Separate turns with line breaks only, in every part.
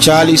40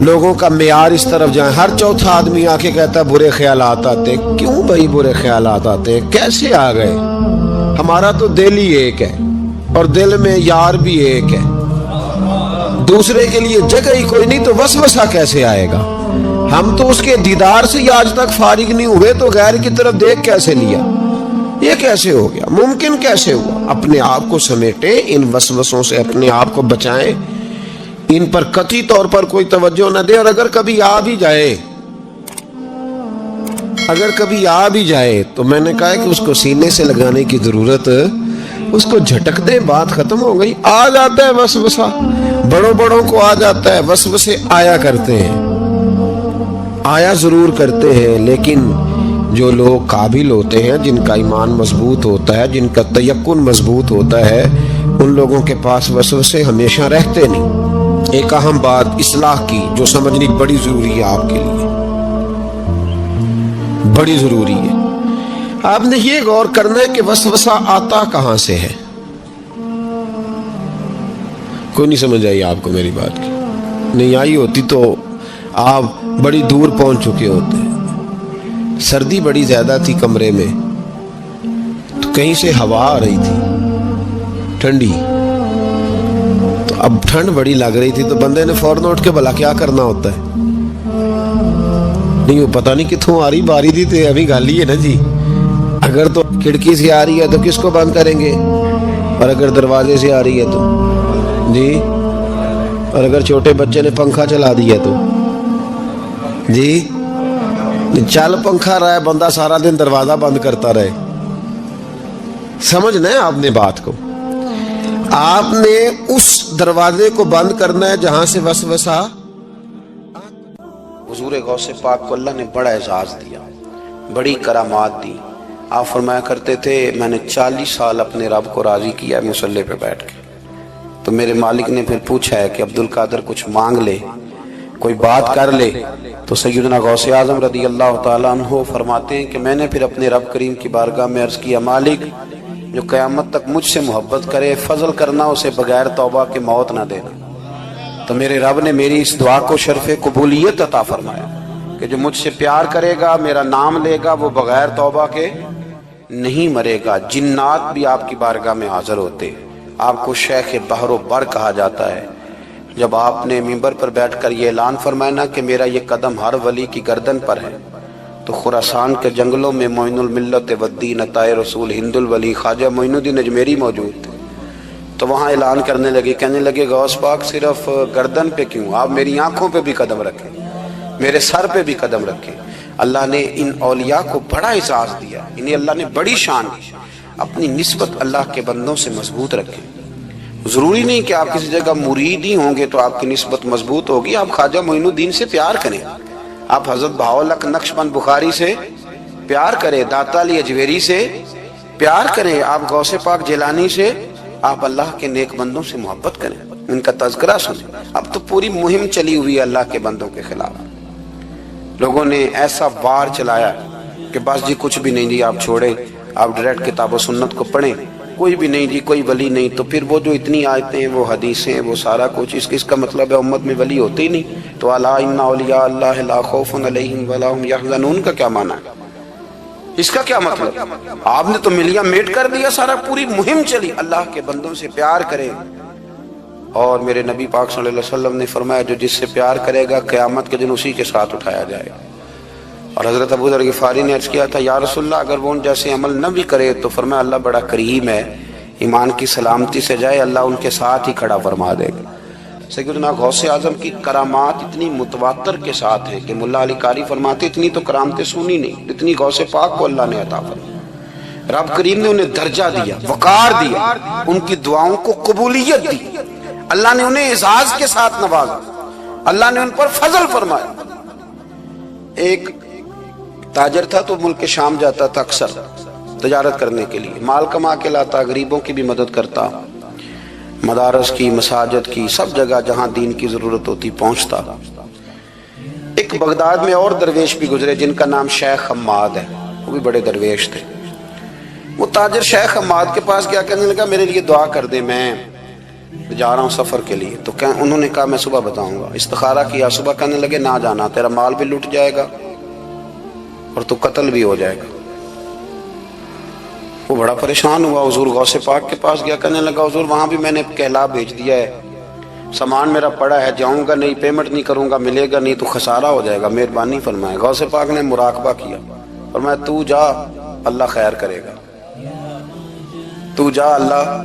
لوگوں کا معیار اس طرف جائیں. ہر چوتھا آدمی آ کے کہتا ہے برے خیالات آتے. کیوں بھائی برے خیالات آتے؟ کیسے آ گئے؟ ہمارا تو دل ہی ایک ہے اور دل میں یار بھی ایک ہے. دوسرے کے لیے جگہ ہی کوئی نہیں تو وسوسہ کیسے آئے گا؟ ہم تو اس کے دیدار سے ہی آج تک فارغ نہیں ہوئے تو غیر کی طرف دیکھ کیسے لیا؟ یہ کیسے ہو گیا؟ ممکن کیسے ہوا؟ اپنے آپ کو سمیٹیں، ان وسوسوں سے اپنے آپ کو بچائیں، ان پر قطعی طور پر کوئی توجہ نہ دے. اور اگر کبھی آ بھی جائے تو میں نے کہا کہ اس کو سینے سے لگانے کی ضرورت، اس کو جھٹک دیں، بات ختم ہو گئی. آ جاتا ہے وسوسہ، بڑوں کو آ جاتا ہے. وسوسے آیا کرتے ہیں، آیا ضرور کرتے ہیں، لیکن جو لوگ قابل ہوتے ہیں، جن کا ایمان مضبوط ہوتا ہے، جن کا تیقن مضبوط ہوتا ہے، ان لوگوں کے پاس وسوسے ہمیشہ رہتے نہیں. ایک اہم بات اصلاح کی جو سمجھنی بڑی ضروری ہے، آپ کے لیے بڑی ضروری ہے. آپ نے یہ غور کرنا ہے کہ وسوسہ آتا کہاں سے ہے. کوئی نہیں سمجھ آئی آپ کو میری بات کی؟ نہیں آئی ہوتی تو آپ بڑی دور پہنچ چکے ہوتے. سردی بڑی زیادہ تھی کمرے میں تو کہیں سے ہوا آ رہی تھی ٹھنڈی، تو اب ٹھنڈ بڑی لگ رہی تھی تو بندے نے فوراً اٹھ کے بھلا کیا کرنا ہوتا ہے؟ نہیں وہ پتہ نہیں کتوں آ رہی، باری تھی تو ابھی گالی ہے نا جی. اگر تو کھڑکی سے آ رہی ہے تو کس کو بند کریں گے، اور اگر دروازے سے آ رہی ہے تو جی، اور اگر چھوٹے بچے نے پنکھا چلا دیا تو جی، چل پنکھا رہا ہے بندہ سارا دن دروازہ بند کرتا رہے. سمجھنا ہے آپ نے بات کو. آپ نے اس دروازے کو بند کرنا ہے جہاں سے وسوسہ. حضور غوث پاک کو اللہ نے بڑا اعزاز دیا، بڑی کرامات دی. آپ فرمایا کرتے تھے میں نے 40 سال اپنے رب کو راضی کیا مصلی پہ بیٹھ کے. تو میرے مالک نے پھر پوچھا ہے کہ عبد القادر کچھ مانگ لے، کوئی بات کر لے. تو سیدنا غوث اعظم رضی اللہ تعالیٰ عنہ فرماتے ہیں کہ میں نے پھر اپنے رب کریم کی بارگاہ میں عرض کیا، مالک جو قیامت تک مجھ سے محبت کرے فضل کرنا، اسے بغیر توبہ کے موت نہ دینا. تو میرے رب نے میری اس دعا کو شرف قبولیت عطا فرمایا کہ جو مجھ سے پیار کرے گا، میرا نام لے گا، وہ بغیر توبہ کے نہیں مرے گا. جنات بھی آپ کی بارگاہ میں حاضر ہوتے. آپ کو شیخ بحر و بر کہا جاتا ہے. جب آپ نے منبر پر بیٹھ کر یہ اعلان فرمایا نا کہ میرا یہ قدم ہر ولی کی گردن پر ہے، تو خراسان کے جنگلوں میں معین الملت والدین عطائے رسول ہند الولی خواجہ معین الدین اجمیری موجود تھے. تو وہاں اعلان کرنے لگے، کہنے لگے غوث پاک صرف گردن پہ کیوں، آپ میری آنکھوں پہ بھی قدم رکھیں، میرے سر پہ بھی قدم رکھیں. اللہ نے ان اولیاء کو بڑا اعزاز دیا، انہیں اللہ نے بڑی شان دی. اپنی نسبت اللہ کے بندوں سے مضبوط رکھیں. ضروری نہیں کہ آپ کسی جگہ مرید ہی ہوں گے تو آپ کی نسبت مضبوط ہوگی. آپ خواجہ معین الدین سے پیار کریں، آپ حضرت بہاؤالحق نقشبند بخاری سے پیار کریں، داتا علی اجویری سے پیار کریں، آپ غوث پاک جیلانی سے، آپ اللہ کے نیک بندوں سے محبت کریں، ان کا تذکرہ سنیں. اب تو پوری مہم چلی ہوئی ہے اللہ کے بندوں کے خلاف. لوگوں نے ایسا وار چلایا کہ بس جی کچھ بھی نہیں جی، آپ چھوڑیں، آپ ڈائریکٹ کتاب و سنت کو پڑھیں، کوئی بھی نہیں جی، کوئی ولی نہیں. تو پھر وہ جو اتنی آیتیں، وہ حدیثیں، وہ سارا کچھ، اس کا مطلب ہے امت میں ولی ہوتے ہی نہیں. تو الا ان اولیاء اللہ لا خوف علیہم ولا هم يحزنون کا کیا معنی ہے؟ اس کا کیا مطلب؟ آپ نے تو ملیا میٹ کر دیا سارا. پوری مہم چلی اللہ کے بندوں سے پیار کریں. اور میرے نبی پاک صلی اللہ علیہ وسلم نے فرمایا جو جس سے پیار کرے گا قیامت کے دن اسی کے ساتھ اٹھایا جائے گا. اور حضرت ابو ذر غفاری نے عرض کیا تھا یا رسول اللہ اگر وہ ان جیسے عمل نہ بھی کرے تو فرمایا اللہ بڑا کریم ہے، ایمان کی سلامتی سے جائے اللہ ان کے ساتھ ہی کھڑا فرما دے گا. سیدنا غوث اعظم کی کرامات اتنی متواتر کے ساتھ ہیں کہ ملا علی قاری فرماتے اتنی تو کرامتیں سنی نہیں اتنی غوث پاک کو اللہ نے عطا فرمائی. رب کریم نے انہیں درجہ دیا، وقار دیا، ان کی دعاؤں کو قبولیت دی، اللہ نے انہیں اعزاز کے ساتھ نوازا، اللہ نے ان پر فضل فرمایا. ایک تاجر تھا تو ملک شام جاتا تھا اکثر تجارت کرنے کے لیے، مال کما کے لاتا، غریبوں کی بھی مدد کرتا، مدارس کی، مساجد کی، سب جگہ جہاں دین کی ضرورت ہوتی پہنچتا. ایک بغداد میں اور درویش بھی گزرے جن کا نام شیخ حماد ہے، وہ بھی بڑے درویش تھے. وہ تاجر شیخ حماد کے پاس کیا کہنے لگا میرے لیے دعا کر دے، میں جا رہا ہوں سفر کے لیے. تو انہوں نے کہا میں صبح بتاؤں گا. استخارہ کیا, صبح کہنے لگے نہ جانا, تیرا مال بھی لٹ جائے گا اور تو قتل بھی ہو جائے گا. وہ بڑا پریشان ہوا, حضور غوث پاک کے پاس گیا, کہنے لگا حضور وہاں بھی میں نے کہلا بھیج دیا ہے, سامان میرا پڑا ہے, جاؤں گا نہیں, پیمنٹ نہیں کروں گا, ملے گا نہیں تو خسارہ ہو جائے گا, مہربانی فرمائے. غوث پاک نے مراقبہ کیا, فرمایا تو جا اللہ خیر کرے گا, تو جا اللہ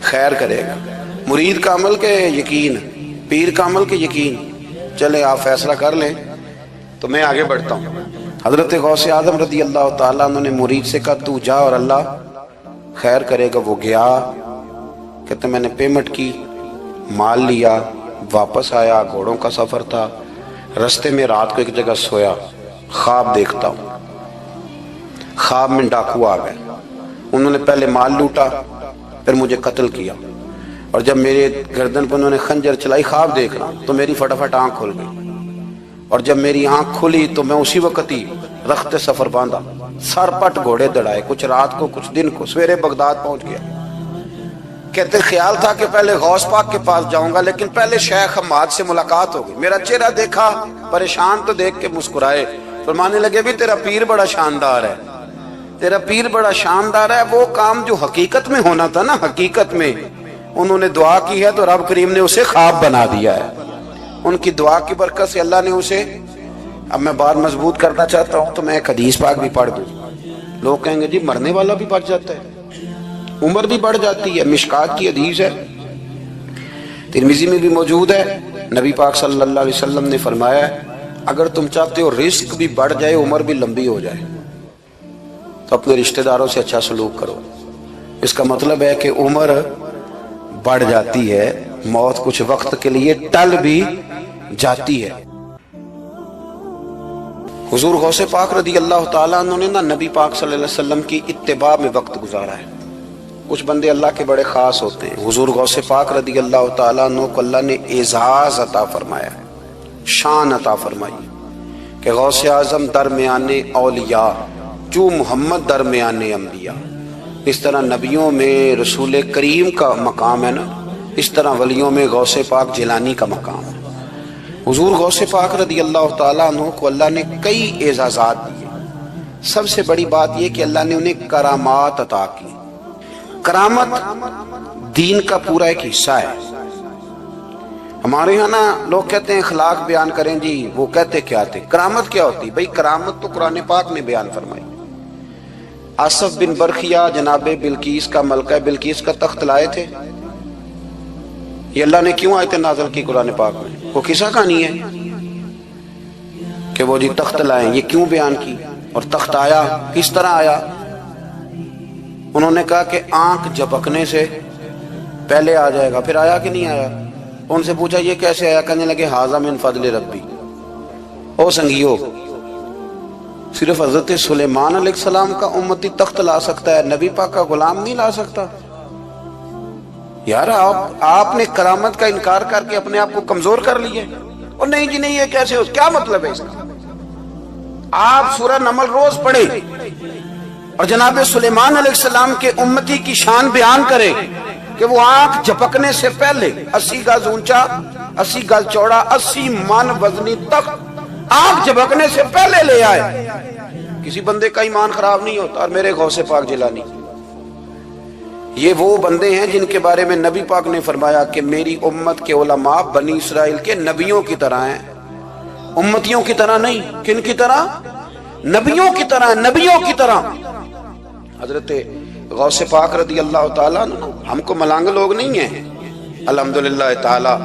خیر کرے گا. مرید کا عمل کے یقین, پیر کا عمل کے یقین. چلے آپ فیصلہ کر لیں تو میں آگے بڑھتا ہوں. حضرت غوث اعظم رضی اللہ تعالیٰ عنہ نے مرید سے کہا تو جا اور اللہ خیر کرے گا. وہ گیا, کہتے میں نے پیمنٹ کی, مال لیا, واپس آیا. گھوڑوں کا سفر تھا, رستے میں رات کو ایک جگہ سویا, خواب دیکھتا ہوں. خواب میں ڈاکو آ گئے, انہوں نے پہلے مال لوٹا, پھر مجھے قتل کیا, اور جب میرے گردن پر انہوں نے خنجر چلائی, خواب دیکھ رہا ہوں تو میری فٹافٹ آنکھ کھل گئی, اور جب میری آنکھ کھلی تو میں اسی وقت ہی رخت سفر باندھا, سر پٹ گھوڑے دڑائے, کچھ رات کو کچھ دن کو, سویرے بغداد پہنچ گیا. کہتے خیال تھا کہ پہلے غوث پاک کے پاس جاؤں گا, لیکن پہلے شیخ حماد سے ملاقات ہو گئی. میرا چہرہ دیکھا, پریشان تو دیکھ کے مسکرائے, فرمانے لگے بھی تیرا پیر بڑا شاندار ہے, تیرا پیر بڑا شاندار ہے. وہ کام جو حقیقت میں ہونا تھا نا, حقیقت میں انہوں نے دعا کی ہے تو رب کریم نے اسے خواب بنا دیا ہے. ان کی دعا کی برکت سے اللہ نے اسے, اب میں بات مضبوط کرنا چاہتا ہوں تو میں ایک حدیث پاک بھی پڑھ دوں. لوگ کہیں گے جی مرنے والا بھی بچ جاتا ہے, عمر بھی بڑھ جاتی ہے. مشکات کی حدیث ہے, ترمذی میں بھی موجود ہے. نبی پاک صلی اللہ علیہ وسلم نے فرمایا ہے اگر تم چاہتے ہو رزق بھی بڑھ جائے, عمر بھی لمبی ہو جائے, تو اپنے رشتہ داروں سے اچھا سلوک کرو. اس کا مطلب ہے کہ عمر بڑھ جاتی ہے, موت کچھ وقت کے لیے ٹل بھی جاتی ہے. حضور غوث پاک رضی اللہ تعالیٰ عنہ نے نا نبی پاک صلی اللہ علیہ وسلم کی اتباع میں وقت گزارا ہے. کچھ بندے اللہ کے بڑے خاص ہوتے ہیں. حضور غوث پاک رضی اللہ تعالیٰ عنہ کو اللہ نے اعزاز عطا فرمایا, شان عطا فرمائی کہ غوث اعظم درمیان اولیاء, جو محمد درمیان انبیاء. اس طرح نبیوں میں رسول کریم کا مقام ہے نا, اس طرح ولیوں میں غوث پاک جیلانی کا مقام ہے. حضور غوث پاک رضی اللہ تعالیٰ عنہ کو اللہ نے کئی اعزازات دیے. سب سے بڑی بات یہ کہ اللہ نے انہیں کرامات عطا کی. کرامت دین کا پورا ایک حصہ ہے. ہمارے یہاں نا لوگ کہتے ہیں اخلاق بیان کریں, جی وہ کہتے کیا تھے, کرامت کیا ہوتی؟ بھئی کرامت تو قرآن پاک نے بیان فرمائی. آصف بن برخیہ جناب بلقیس کا, ملکہ بلقیس کا تخت لائے تھے. یہ اللہ نے کیوں آیت نازل کی قرآن پاک میں؟ وہ قصہ کہانی ہے کہ وہ جی تخت لائیں, یہ کیوں بیان کی؟ اور تخت آیا کس طرح آیا؟ انہوں نے کہا کہ آنکھ جھپکنے سے پہلے آ جائے گا. پھر آیا کہ نہیں آیا؟ ان سے پوچھا یہ کیسے آیا؟ کہنے لگے ھذا من فضل ربی. او سنگیو, صرف حضرت سلیمان علیہ السلام کا امتی تخت لا سکتا ہے, نبی پاک کا غلام نہیں لا سکتا. یار آپ نے کرامت کا انکار کر کے اپنے آپ کو کمزور کر لیا. اور نہیں جی نہیں, یہ کیسے ہو, کیا مطلب ہے اس کا؟ آپ سورہ نمل روز پڑھیں اور جناب سلیمان علیہ السلام کے امتی کی شان بیان کریں کہ وہ آنکھ جھپکنے سے پہلے 80 گز اونچا, 80 گز چوڑا, 80 من وزنی تخت آنکھ جھپکنے سے پہلے لے آئے. کسی بندے کا ایمان خراب نہیں ہوتا. اور میرے غوث پاک جیلانی, یہ وہ بندے ہیں جن کے بارے میں نبی پاک نے فرمایا کہ میری امت کے علماء بنی اسرائیل کے نبیوں کی طرح ہیں, امتیوں کی طرح نہیں. کن کی طرح؟ نبیوں کی طرح, نبیوں کی طرح. حضرت غوث پاک رضی اللہ تعالیٰ عنہ, ہم کو ملانگ لوگ نہیں ہیں الحمدللہ تعالیٰ.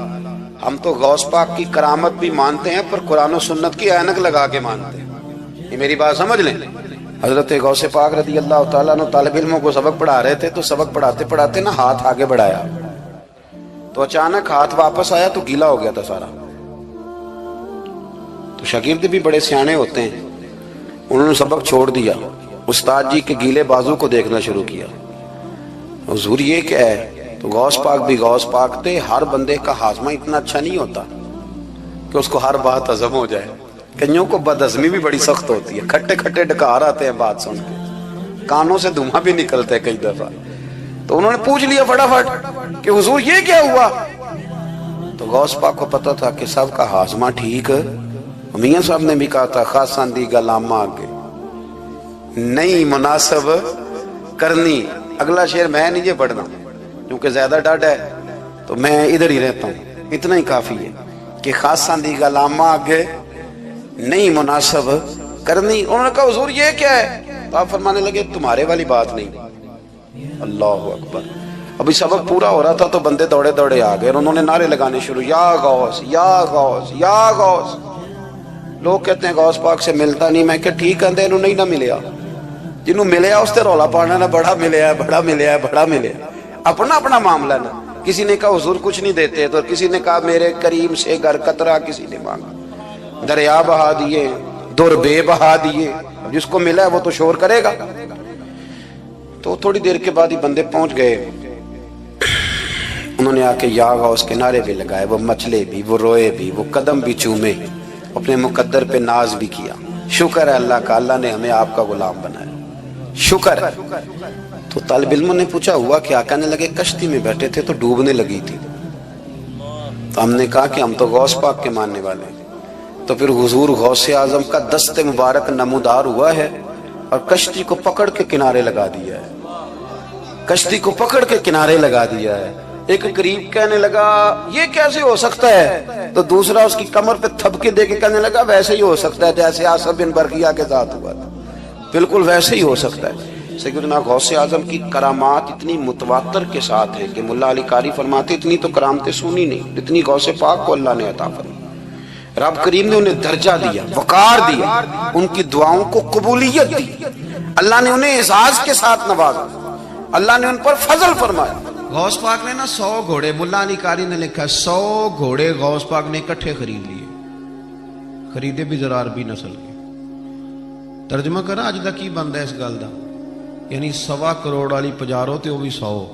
ہم تو غوث پاک کی کرامت بھی مانتے ہیں پر قرآن و سنت کی اینک لگا کے مانتے ہیں. یہ میری بات سمجھ لیں. حضرت غوث پاک رضی اللہ تعالیٰ عنہ طالب علموں کو سبق پڑھا رہے تھے, تو سبق پڑھاتے پڑھاتے نا ہاتھ آگے بڑھایا تو اچانک ہاتھ واپس آیا تو گیلا ہو گیا تھا سارا. تو شاگرد بھی بڑے سیانے ہوتے ہیں, انہوں نے سبق چھوڑ دیا, استاد جی کے گیلے بازو کو دیکھنا شروع کیا. حضور یہ کیا ہے؟ تو غوث پاک بھی غوث پاک تھے. ہر بندے کا ہاضمہ اتنا اچھا نہیں ہوتا کہ اس کو ہر بات ہضم ہو جائے. کئیوں کو بد ہضمی بھی بڑی سخت ہوتی ہے, کھٹے کھٹے ڈکار آتے ہیں بات سن کے, کانوں سے دھواں بھی نکلتے ہیں کئی دفعہ.
تو انہوں نے پوچھ لیا فٹافٹ کہ حضور یہ کیا ہوا؟ تو غوث پاک کو پتا تھا کہ سب کا ہاضمہ ٹھیک ہے. میاں صاحب نے بھی کہا تھا خاصاں دی گلامہ آگے نہیں مناسب کرنی. اگلا شعر میں نہیں یہ پڑھنا کیونکہ زیادہ ڈاڈ ہے تو میں ادھر ہی رہتا ہوں. اتنا ہی کافی ہے کہ خاصاں دی گلامہ آگے نہیں مناسب کرنی. انہوں نے کہا حضور یہ کیا ہے؟ تو آپ فرمانے لگے تمہارے والی بات نہیں. اللہ اکبر. ابھی سبق پورا ہو رہا تھا تو بندے دوڑے دوڑے آ گئے اور انہوں نے نعرے لگانے شروع, یا غوث یا غوث یا غوث. لوگ کہتے ہیں غوث پاک سے ملتا نہیں. میں کہ ٹھیک کہتے انہوں نہیں نہ ملیا, جنہوں ملیا اس تے رولا پانا نہ بڑا ملیا ہے بڑا ملیا ہے بڑا ملیا. اپنا اپنا معاملہ نا. کسی نے کہا حضور کچھ نہیں دیتے تو کسی نے کہا میرے کریم سے گر قطرہ کسی نے مانگا, دریا بہا دیے در بے بہا دیے. جس کو ملا ہے وہ تو شور کرے گا. تو تھوڑی دیر کے بعد ہی بندے پہنچ گئے. انہوں نے آ کے یا غوث کے نعرے بھی لگائے, وہ مچلے بھی, وہ روئے بھی, وہ قدم بھی چومے, اپنے مقدر پہ ناز بھی کیا. شکر ہے اللہ کا, اللہ نے ہمیں آپ کا غلام بنایا, شکر ہے. تو طالب علموں نے پوچھا ہوا کیا؟ کہنے لگے کشتی میں بیٹھے تھے تو ڈوبنے لگی تھی. تو ہم نے کہا کہ ہم تو غوث پاک کے ماننے والے ہیں. تو پھر حضور غوث اعظم کا دست مبارک نمودار ہوا ہے اور کشتی کو پکڑ کے کنارے لگا دیا ہے. کشتی کو پکڑ کے کنارے لگا دیا ہے. ایک قریب کہنے لگا یہ کیسے ہو سکتا ہے؟ تو دوسرا اس کی کمر پہ تھپکے دے کے کہنے لگا ویسے ہی ہو سکتا ہے جیسے آصف بن برقیہ کے ساتھ ہوا تھا, بالکل ویسے ہی ہو سکتا ہے. سیدنا غوث اعظم کی کرامات اتنی متواتر کے ساتھ ہیں کہ ملا علی قاری فرماتے اتنی تو کرامتیں سنی نہیں جتنی غوث پاک کو اللہ نے عطا فرمائی. رب کریم نے انہیں درجہ دیا, وقار دیا, ان کی دعاؤں کو قبولیت دی. اللہ نے انہیں اعزاز کے ساتھ نوازا, اللہ نے ان پر فضل فرمایا. غوث پاک نے نا 100 گھوڑے, ملا علی قاری نے لکھا 100 گھوڑے غوث پاک نے اکٹھے خرید لیے. خریدے بھی ذرا عربی نسل کے. ترجمہ کرا اج دا کی بندا اس گل دا, یعنی 1.25 کروڑ والی پجارو تے وہ بھی 100.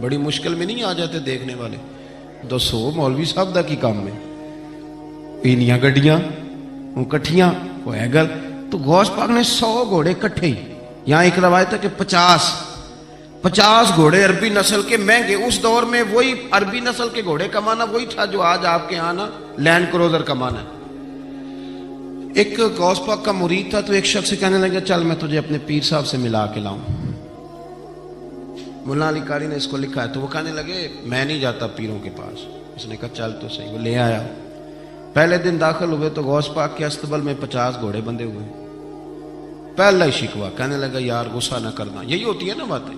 بڑی مشکل میں نہیں آ جاتے دیکھنے والے. 200 مولوی صاحب دا کی کام ہے, اینیاں گڈیاں کٹھیاں وہ ہے گل. تو غوث پاک نے 100 گھوڑے کٹھے ہی. یہاں ایک روایت ہے کہ 50 گھوڑے عربی نسل کے مہنگے. اس دور میں وہی عربی نسل کے گھوڑے کمانا وہی تھا جو آج آپ کے آنا لینڈ کروزر کمانا ہے. ایک غوث پاک کا مرید تھا تو ایک شخص سے کہنے لگا چل میں تجھے اپنے پیر صاحب سے ملا کے لاؤں. مولانا علی قاری نے اس کو لکھا ہے. تو وہ کہنے لگے میں نہیں جاتا پیروں کے پاس. اس نے کہا چل تو صحیح. وہ لے آیا. پہلے دن داخل ہوئے تو غوث پاک کے استقبال میں 50 گھوڑے بندھے ہوئے. پہلا ہی شکوا, کہنے لگا یار غصہ نہ کرنا. یہی ہوتی ہے نا باتیں,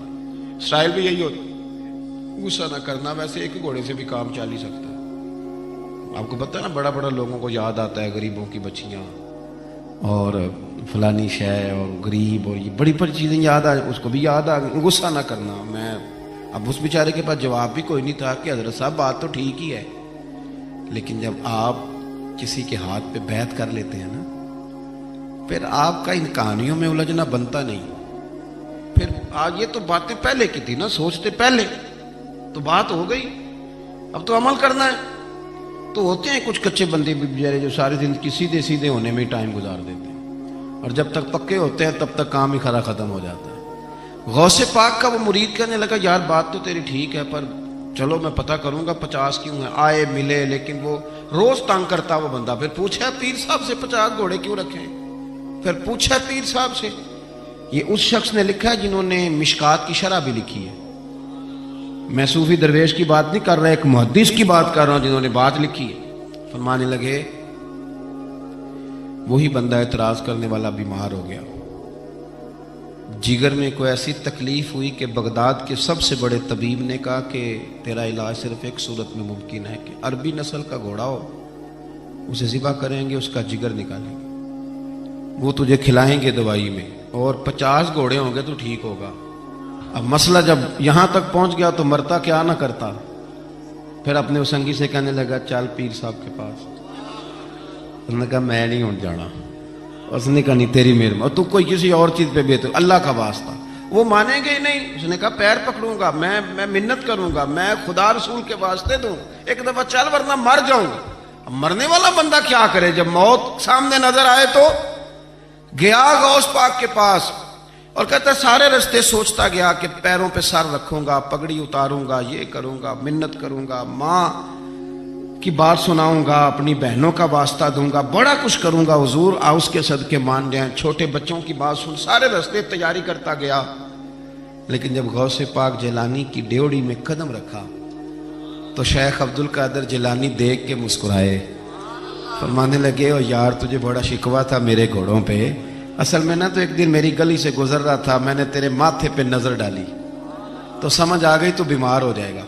اسٹائل بھی یہی ہوتی, غصہ نہ کرنا. ویسے ایک گھوڑے سے بھی کام چل ہی سکتا ہے. آپ کو پتہ ہے نا بڑا بڑا لوگوں کو یاد آتا ہے غریبوں کی بچیاں اور فلانی شے اور غریب اور یہ بڑی بڑی چیزیں یاد آ, اس کو بھی یاد آ گئی. غصہ نہ کرنا. میں اب اس بیچارے کے پاس جواب بھی کوئی نہیں تھا کہ حضرت صاحب بات تو ٹھیک ہی ہے, لیکن جب آپ کسی کے ہاتھ پہ بیعت کر لیتے ہیں نا پھر آپ کا ان کہانیوں میں الجھنا بنتا نہیں. پھر آج یہ تو باتیں پہلے کی تھی نا, سوچتے پہلے تو بات ہو گئی, اب تو عمل کرنا ہے. تو ہوتے ہیں کچھ کچے بندے بھی بیچارے جو ساری زندگی سیدھے سیدھے ہونے میں ٹائم گزار دیتے ہیں اور جب تک پکے ہوتے ہیں تب تک کام ہی کھرا ختم ہو جاتا ہے. غوث پاک کا وہ مرید کہنے لگا یار بات تو تیری ٹھیک ہے پر چلو میں پتہ کروں گا 50 کیوں ہیں. آئے ملے لیکن وہ روز تنگ کرتا وہ بندہ. پھر پوچھا پیر صاحب سے 50 گھوڑے کیوں رکھے ہیں. پھر پوچھا پیر صاحب سے. یہ اس شخص نے لکھا ہے جنہوں نے مشکات کی شرح بھی لکھی ہے. میں صوفی درویش کی بات نہیں کر رہا, ایک محدث کی بات کر رہا ہوں جنہوں نے بات لکھی ہے. فرمانے لگے وہی بندہ اعتراض کرنے والا بیمار ہو گیا, جگر میں کوئی ایسی تکلیف ہوئی کہ بغداد کے سب سے بڑے طبیب نے کہا کہ تیرا علاج صرف ایک صورت میں ممکن ہے کہ عربی نسل کا گھوڑا ہو, اسے ذبح کریں گے, اس کا جگر نکالیں گے, وہ تجھے کھلائیں گے دوائی میں, اور 50 گھوڑے ہوں گے تو ٹھیک ہوگا. اب مسئلہ جب یہاں تک پہنچ گیا تو مرتا کیا نہ کرتا. پھر اپنے اسنگی سے کہنے لگا چل پیر صاحب کے پاس. اس نے کہا میں نہیں ہوں جانا. اس نے کہا نہیں تیری مہربانی, تو کوئی کسی اور چیز پہ بھی اللہ کا واسطہ. وہ مانیں گے ہی نہیں. اس نے کہا پیر پکڑوں گا, میں منت کروں گا, میں خدا رسول کے واسطے دوں, ایک دفعہ چل ورنہ مر جاؤں گا. اب مرنے والا بندہ کیا کرے جب موت سامنے نظر آئے. تو گیا غوث پاک کے پاس, اور کہتا ہے سارے راستے سوچتا گیا کہ پیروں پہ سر رکھوں گا، پگڑی اتاروں گا، یہ کروں گا، منت کروں گا، ماں کی بات سناؤں گا، اپنی بہنوں کا واسطہ دوں گا، بڑا کچھ کروں گا، حضور آؤس کے صدقے مان جائیں، چھوٹے بچوں کی بات سن، سارے راستے تیاری کرتا گیا. لیکن جب غوث پاک جیلانی کی ڈیوڑی میں قدم رکھا تو شیخ عبد القادر جیلانی دیکھ کے مسکرائے، فرمانے لگے او یار تجھے بڑا شکوہ تھا میرے گھوڑوں پہ، اصل میں نا تو ایک دن میری گلی سے گزر رہا تھا، میں نے تیرے ماتھے پہ نظر ڈالی تو سمجھ آ گئی تو بیمار ہو جائے گا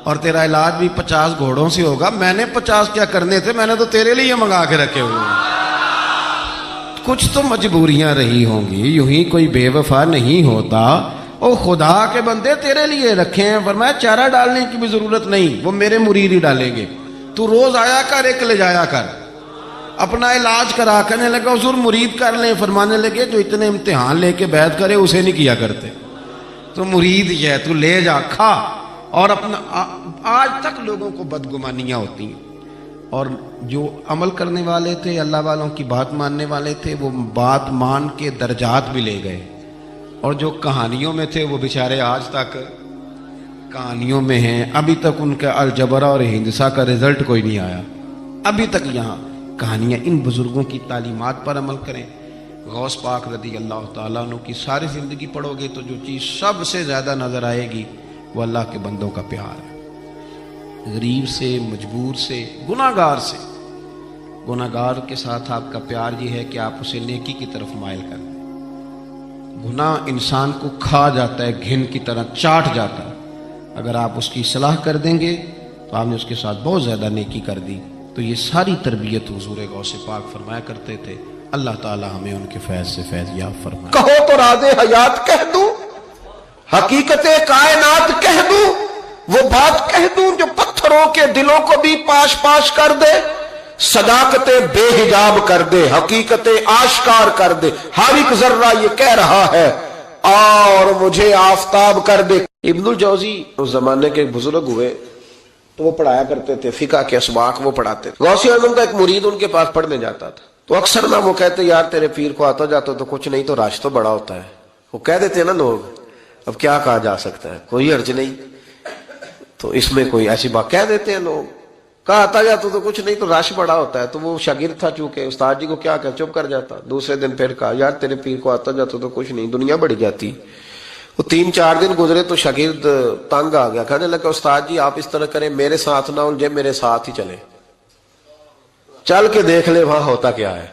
اور تیرا علاج بھی 50 گھوڑوں سے ہوگا، میں نے 50 کیا کرنے تھے، میں نے تو تیرے لیے منگا کے رکھے ہوئے ہیں. کچھ تو مجبوریاں رہی ہوں گی، یوں ہی کوئی بے وفا نہیں ہوتا. او خدا کے بندے تیرے لیے رکھے ہیں، فرمایا چارہ ڈالنے کی بھی ضرورت نہیں، وہ میرے مرید ہی ڈالیں گے، تو روز آیا کر، ایک لے جایا کر، اپنا علاج کرا. کرنے لگا حضور مرید کر لیں، فرمانے لگے جو اتنے امتحان لے کے بیعت کرے اسے نہیں کیا کرتے، تو مرید ہی ہے، تو لے جا کھا. اور اپنا آج تک لوگوں کو بدگمانیاں ہوتی ہیں، اور جو عمل کرنے والے تھے، اللہ والوں کی بات ماننے والے تھے، وہ بات مان کے درجات بھی لے گئے، اور جو کہانیوں میں تھے وہ بیچارے آج تک کہانیوں میں ہیں. ابھی تک ان کا الجبرا اور ہندسہ کا رزلٹ کوئی نہیں آیا، ابھی تک یہاں کہانیاں. ان بزرگوں کی تعلیمات پر عمل کریں. غوث پاک رضی اللہ تعالیٰ عنہ کی ساری زندگی پڑھو گے تو جو چیز سب سے زیادہ نظر آئے گی وہ اللہ کے بندوں کا پیار ہے. غریب سے، مجبور سے، گناہگار سے. گناہگار کے ساتھ آپ کا پیار یہ ہے کہ آپ اسے نیکی کی طرف مائل کر دیں. گناہ انسان کو کھا جاتا ہے، گھن کی طرح چاٹ جاتا ہے. اگر آپ اس کی اصلاح کر دیں گے تو آپ نے اس کے ساتھ بہت زیادہ نیکی کر دی. تو یہ ساری تربیت حضور غوث پاک فرمایا کرتے تھے. اللہ تعالی ہمیں ان کے فیض سے فیض یاب فرمائے.
کہو تو راز حیات کہہ دوں، حقیقت کائنات کہہ دوں، وہ بات کہہ دوں جو پتھروں کے دلوں کو بھی پاش پاش کر دے، صداقت بے حجاب کر دے، حقیقت آشکار کر دے. ہر ایک ذرہ یہ کہہ رہا ہے اور مجھے آفتاب کر دے. ابن الجوزی اس زمانے کے بزرگ ہوئے تو وہ پڑھایا کرتے تھے، فقہ کے اسباق وہ پڑھاتے تھے. غوث اعظم کا ایک مرید ان کے پاس پڑھنے جاتا تھا تو اکثر نہ وہ کہتے یار تیرے پیر کو آتا جاتا تو کچھ نہیں، تو راش تو بڑا ہوتا ہے. وہ کہہ دیتے نا لوگ، اب کیا کہا جا سکتا ہے، کوئی حرج نہیں، تو اس میں کوئی ایسی بات کہہ دیتے ہیں لوگ. کہا آتا جاتا تو کچھ نہیں، تو رش بڑا ہوتا ہے. تو وہ شاگرد تھا چونکہ، استاد جی کو کیا کہ چپ کر جاتا. دوسرے دن پھر کہا یار تیرے پیر کو آتا جاتا تو کچھ نہیں، دنیا بڑھ جاتی. وہ 3-4 دن گزرے تو شاگرد تنگ آ گیا، کہنے لگا استاد جی آپ اس طرح کریں، میرے ساتھ نہ الجھے، میرے ساتھ ہی چلے، چل کے دیکھ لے وہاں ہوتا کیا ہے.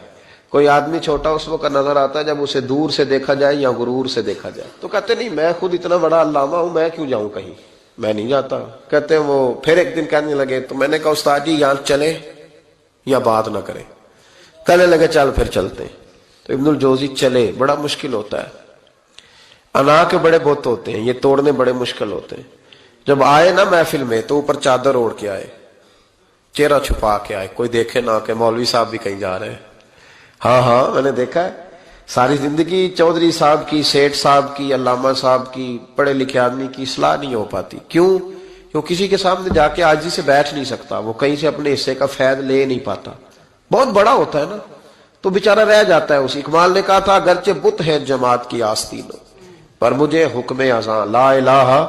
کوئی آدمی چھوٹا اس وقت نظر آتا ہے جب اسے دور سے دیکھا جائے یا غرور سے دیکھا جائے. تو کہتے نہیں میں خود اتنا بڑا علامہ ہوں، میں کیوں جاؤں کہیں، میں نہیں جاتا. کہتے ہیں وہ پھر ایک دن کہنے لگے تو میں نے کہا استاد جی یہاں چلے یا بات نہ کریں. کہنے لگے چل پھر چلتے ہیں. تو ابن الجوزی چلے. بڑا مشکل ہوتا ہے، انا کے بڑے بت ہوتے ہیں، یہ توڑنے بڑے مشکل ہوتے ہیں. جب آئے نا محفل میں تو اوپر چادر اوڑھ کے آئے، چہرہ چھپا کے آئے، کوئی دیکھے نہ کہ مولوی صاحب بھی کہیں جا رہے ہیں. ہاں میں نے دیکھا ہے ساری زندگی چودھری صاحب کی، سیٹھ صاحب کی، علامہ صاحب کی، پڑھے لکھے آدمی کی اصلاح نہیں ہو پاتی. کیوں کسی کے سامنے جا کے عاجزی سے بیٹھ نہیں سکتا، وہ کہیں سے اپنے حصے کا فیض لے نہیں پاتا. بہت بڑا ہوتا ہے نا تو بیچارہ رہ جاتا ہے. اسی اقبال نے کہا تھا اگرچہ بت ہے جماعت کی آستین پر مجھے حکم اذاں لا الہ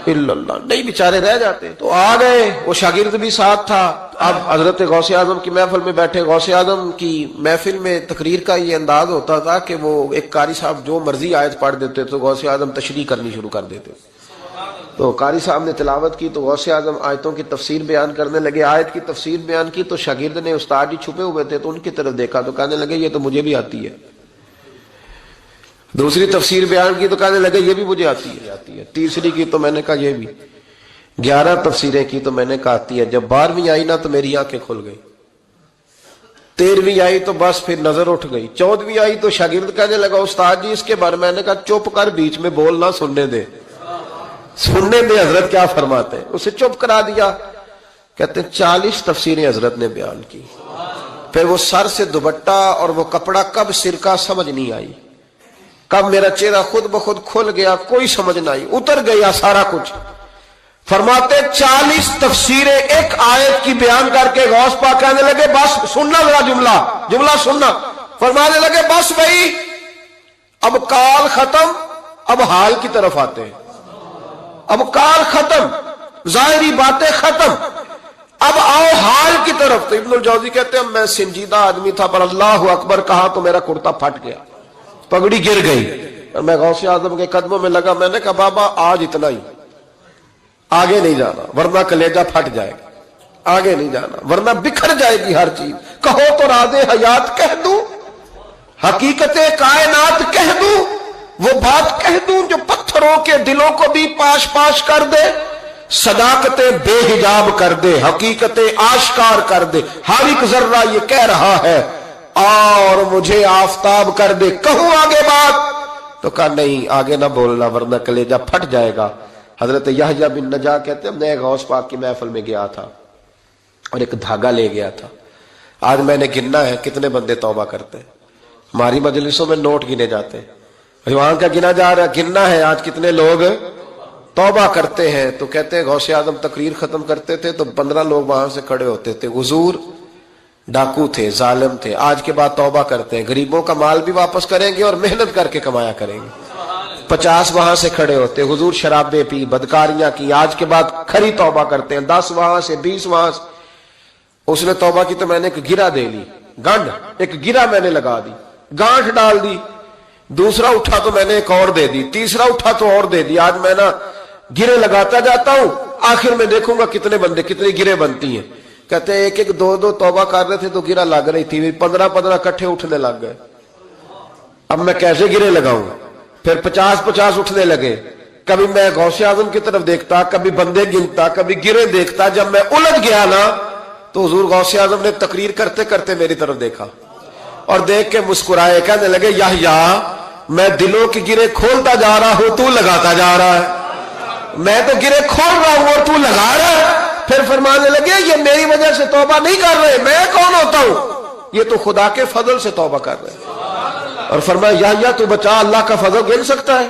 الا اللہ، نہیں بیچارے رہ جاتے. تو آ گئے، وہ شاگرد بھی ساتھ تھا. اب حضرت غوث اعظم کی محفل میں بیٹھے. غوث اعظم کی محفل میں تقریر کا یہ انداز ہوتا تھا کہ وہ ایک قاری صاحب جو مرضی آیت پڑھ دیتے تو غوث اعظم تشریح کرنی شروع کر دیتے. تو قاری صاحب نے تلاوت کی تو غوث اعظم آیتوں کی تفسیر بیان کرنے لگے. آیت کی تفسیر بیان کی تو شاگرد نے، استاد جی چھپے ہوئے تھے تو ان کی طرف دیکھا تو کہنے لگے یہ تو مجھے بھی آتی ہے. دوسری تفسیر بیان کی تو کہنے لگے یہ بھی مجھے آتی ہے. تیسری کی تو میں نے کہا یہ بھی. 11 تفسیریں کی تو میں نے کہا آتی ہے. جب 12ویں آئی نا تو میری آنکھیں کھل گئی. 13ویں آئی تو بس پھر نظر اٹھ گئی. 14ویں آئی تو شاگرد کہنے لگا استاد جی اس کے بارے میں نے کہا چپ کر، بیچ میں بولنا، سننے دے حضرت کیا فرماتے ہیں. اسے چپ کرا دیا. کہتے ہیں 40 تفسیریں حضرت نے بیان کی. پھر وہ سر سے دوپٹہ اور وہ کپڑا کب سر کا سمجھ نہیں آئی، کب میرا چہرہ خود بخود کھل گیا کوئی سمجھ نہ آئی، اتر گیا سارا کچھ. فرماتے 40 تفسیریں ایک آیت کی بیان کر کے غوث پاک کہنے لگے بس سننا ذرا جملہ سننا. فرمانے لگے بس بھائی اب کال ختم، اب حال کی طرف آتے ہیں. اب کال ختم، ظاہری باتیں ختم، اب آؤ حال کی طرف. تو ابن الجوزی کہتے ہیں میں سنجیدہ آدمی تھا، پر اللہ اکبر کہا تو میرا کرتا پھٹ گیا، پگڑی گر گئی، اور میں غوث اعظم کے قدموں میں لگا. میں نے کہا بابا آج اتنا ہی، آگے نہیں جانا ورنہ کلیجہ پھٹ جائے گا، آگے نہیں جانا ورنہ بکھر جائے گی ہر چیز. کہو تو راز حیات کہہ دوں، حقیقت کائنات کہہ دوں، وہ بات کہہ دوں جو پتھروں کے دلوں کو بھی پاش پاش کر دے، صداقت بے حجاب کر دے، حقیقت آشکار کر دے. ہر ایک ذرہ یہ کہہ رہا ہے اور مجھے آفتاب کر دے. کہوں آگے بات؟ تو کہا نہیں آگے نہ بولنا ورنہ کلیجہ پھٹ جائے گا. حضرت یحییٰ بن نجاح کہتے ہیں میں غوث پاک کی محفل میں گیا تھا اور ایک دھاگا لے گیا تھا. آج میں نے گننا ہے کتنے بندے توبہ کرتے ہیں. ہماری مجلسوں میں نوٹ گنے جاتے ہیں، وہاں کا گنا جا رہا، گننا ہے آج کتنے لوگ توبہ کرتے ہیں. تو کہتے ہیں غوث اعظم تقریر ختم کرتے تھے تو 15 لوگ وہاں سے کھڑے ہوتے تھے، حضور ڈاکو تھے، ظالم تھے، آج کے بعد توبہ کرتے ہیں، غریبوں کا مال بھی واپس کریں گے اور محنت کر کے کمایا کریں گے. 50 وہاں سے کھڑے ہوتے، حضور شرابیں پی، بدکاریاں کی، آج کے بعد کھری توبہ کرتے ہیں. 10 وہاں سے، 20 وہاں سے. اس نے توبہ کی تو میں نے ایک گرہ دے لی، گنڈ ایک گرہ میں نے لگا دی، گانٹھ ڈال دی. دوسرا اٹھا تو میں نے ایک اور دے دی، تیسرا اٹھا تو اور دے دی. آج میں نا گرے لگاتا جاتا ہوں، آخر میں دیکھوں گا کتنے بندے کتنی گرے بنتی ہیں. کہتے ہیں ایک ایک 2 توبہ کر رہے تھے تو گرہ لگ رہی تھی، 15 کٹھے اٹھنے لگ گئے. اب میں کیسے گرے لگاؤں؟ پھر 50 اٹھنے لگے. کبھی میں غوث اعظم کی طرف دیکھتا، کبھی بندے گنتا، کبھی گرے دیکھتا. جب میں الجھ گیا نا تو حضور غوث اعظم نے تقریر کرتے کرتے میری طرف دیکھا اور دیکھ کے مسکرائے، کہنے لگے یحییٰ میں دلوں کی گرے کھولتا جا رہا ہوں، تو لگاتا جا رہا ہے. میں تو گرے کھول رہا ہوں اور تو لگا رہا ہے. پھر فرمانے لگے یہ میری وجہ سے توبہ نہیں کر رہے، میں کون ہوتا ہوں؟ یہ تو خدا کے فضل سے توبہ کر رہے ہیں. اور فرمایا یحییٰ تو بچا، اللہ کا فضل گن سکتا ہے؟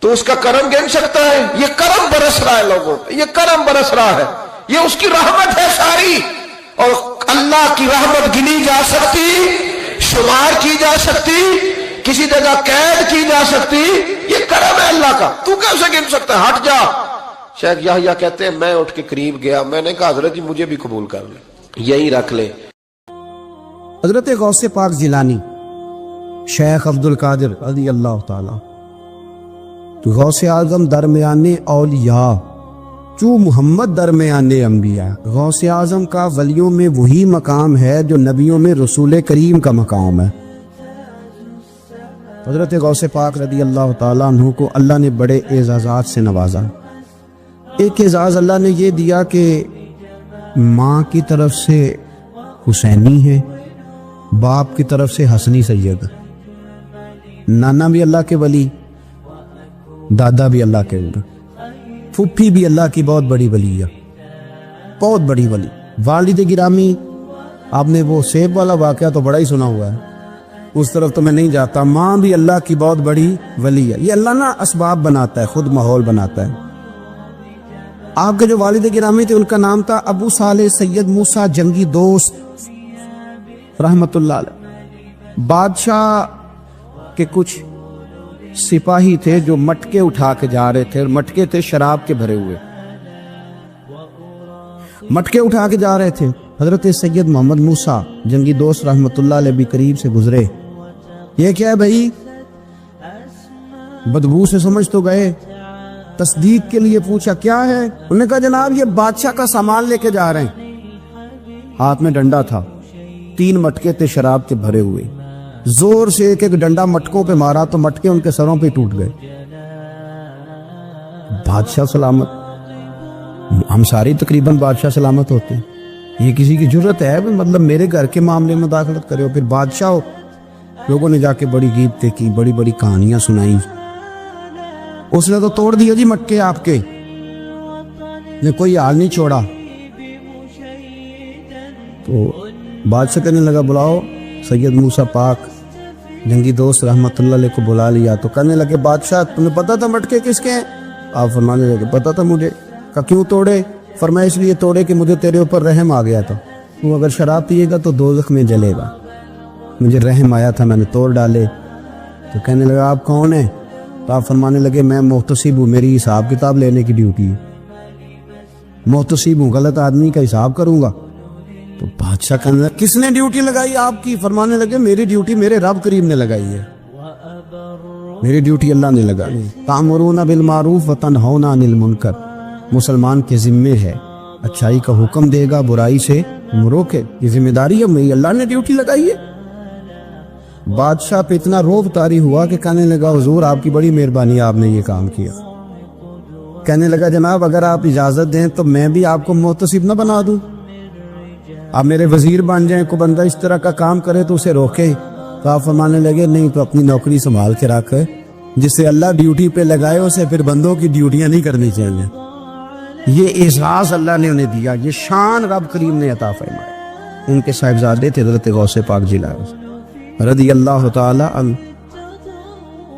تو اس کا کرم گن سکتا ہے؟ یہ کرم برس رہا ہے لوگوں پہ، یہ کرم برس رہا ہے، یہ اس کی رحمت ہے ساری. اور اللہ کی رحمت گنی جا سکتی، شمار کی جا سکتی، کسی جگہ قید کی جا سکتی، یہ کرم ہے اللہ کا. تو کیسے گن سکتا ہے؟ ہٹ جا. شیخ یحییٰ کہتے ہیں میں اٹھ کے قریب گیا، میں نے کہا حضرت جی مجھے بھی قبول کر لیں، یہی رکھ لے.
حضرت غوث پاک جیلانی شیخ عبد القادر رضی اللہ تعالی غوث اعظم درمیان اولیاء چو محمد درمیان انبیاء. غوث اعظم کا ولیوں میں وہی مقام ہے جو نبیوں میں رسول کریم کا مقام ہے. حضرت غوث پاک رضی اللہ تعالیٰ عنہ کو اللہ نے بڑے اعزازات سے نوازا. ایک اعزاز اللہ نے یہ دیا کہ ماں کی طرف سے حسینی ہے، باپ کی طرف سے حسنی سید. نانا بھی اللہ کے ولی، دادا بھی اللہ کے ولی، پھپھی بھی اللہ کی بہت بڑی ولی ہے، بہت بڑی ولی. والد گرامی آپ نے وہ سیب والا واقعہ تو بڑا ہی سنا ہوا ہے، اس طرف تو میں نہیں جاتا. ماں بھی اللہ کی بہت بڑی ولی ہے. یہ اللہ نا اسباب بناتا ہے، خود ماحول بناتا ہے. آپ کے جو والد گرامی تھے ان کا نام تھا ابو صالح سید موسیٰ جنگی دوست رحمت اللہ علیہ. بادشاہ کے کچھ سپاہی تھے جو مٹکے اٹھا کے جا رہے تھے، اور مٹکے تھے شراب کے بھرے ہوئے، مٹکے اٹھا کے جا رہے تھے. حضرت سید محمد موسیٰ جنگی دوست رحمت اللہ علیہ بھی قریب سے گزرے. یہ کیا ہے بھائی؟ بدبو سے سمجھ تو گئے، تصدیق کے لیے پوچھا کیا ہے؟ انہوں نے کہا جناب یہ بادشاہ کا سامان لے کے جا رہے ہیں. ہاتھ میں ڈنڈا تھا، 3 مٹکے تھے شراب کے بھرے ہوئے. زور سے ایک ایک ڈنڈا مٹکوں پہ مارا تو مٹکے ان کے سروں پہ ٹوٹ گئے. بادشاہ سلامت، ہم ساری تقریباً بادشاہ سلامت ہوتے ہیں. یہ کسی کی جرت ہے مطلب میرے گھر کے معاملے میں مداخلت کرے ہو؟ پھر بادشاہ ہو. لوگوں نے جا کے بڑی غیبتیں کی، بڑی بڑی کہانیاں سنائی. اس نے تو توڑ دیا جی مٹکے آپ کے، نے کوئی حال نہیں چھوڑا. تو بادشاہ کہنے لگا بلاؤ سید موسیٰ پاک جنگی دوست رحمت اللہ علیہ کو بلا لیا. تو کہنے لگے بادشاہ تمہیں پتا تھا مٹکے کس کے ہیں؟ آپ فرمانے لگے پتا تھا مجھے. کہا کیوں توڑے؟ فرمایا اس لیے توڑے کہ مجھے تیرے اوپر رحم آ گیا تھا، تو اگر شراب پیے گا تو دوزخ میں جلے گا، مجھے رحم آیا تھا میں نے توڑ ڈالے. تو کہنے لگا آپ کون ہیں؟ تو آپ فرمانے لگے میں محتسب ہوں، میری حساب کتاب لینے کی ڈیوٹی ہے، محتسب ہوں، غلط آدمی کا حساب کروں گا۔ تو بادشاہ کہنے لگا کس نے ڈیوٹی لگائی آپ کی؟ فرمانے لگے میری ڈیوٹی میرے رب کریم نے لگائی ہے، میری ڈیوٹی اللہ نے لگائی۔ تأمرون بالمعروف وتنہون عن المنکر، مسلمان کے ذمے ہے اچھائی کا حکم دے گا، برائی سے روکے، یہ ذمہ داری ہے میری، اللہ نے ڈیوٹی لگائی ہے۔ بادشاہ پہ اتنا روب طاری ہوا کہ کہنے لگا حضور آپ کی بڑی مہربانی، آپ نے یہ کام کیا۔ کہنے لگا جناب اگر آپ اجازت دیں تو میں بھی آپ کو محتسب نہ بنا دوں، آپ میرے وزیر بن جائیں، کوئی بندہ اس طرح کا کام کرے تو اسے روکے۔ تو آپ فرمانے لگے نہیں، تو اپنی نوکری سنبھال کے رکھ، جسے اللہ ڈیوٹی پہ لگائے اسے پھر بندوں کی ڈیوٹیاں نہیں کرنی چاہیے۔ یہ اعزاز اللہ نے انہیں دیا، یہ شان رب کریم نے عطا فرمایا۔ ان کے صاحبزادے تھے حضرت غوث پاک جیلانی رضی اللہ تعالی عنہ۔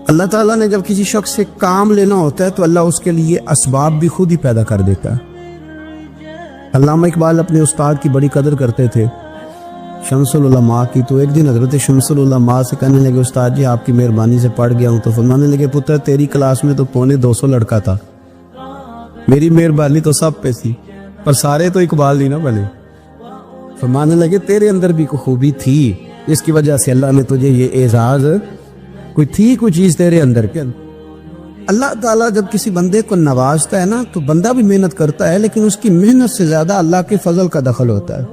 اللہ تعالیٰ نے جب کسی شخص سے کام لینا ہوتا ہے تو اللہ اس کے لیے اسباب بھی خود ہی پیدا کر دیتا ہے۔ علامہ اقبال اپنے استاد کی بڑی قدر کرتے تھے، شمس العلماء کی۔ تو ایک دن حضرت شمس العلماء سے کہنے لگے استاد جی آپ کی مہربانی سے پڑھ گیا ہوں۔ تو فرمانے لگے پتر تیری کلاس میں تو 250 لڑکا تھا، میری مہربانی تو سب پہ تھی، پر سارے تو اقبال نہیں نہ بنے۔ فرمانے لگے تیرے اندر بھی کوئی خوبی تھی، اس کی وجہ سے اللہ نے تجھے یہ اعزاز، کوئی چیز تیرے اندر کے۔ اللہ تعالیٰ جب کسی بندے کو نوازتا ہے نا تو بندہ بھی محنت کرتا ہے، لیکن اس کی محنت سے زیادہ اللہ کے فضل کا دخل ہوتا ہے۔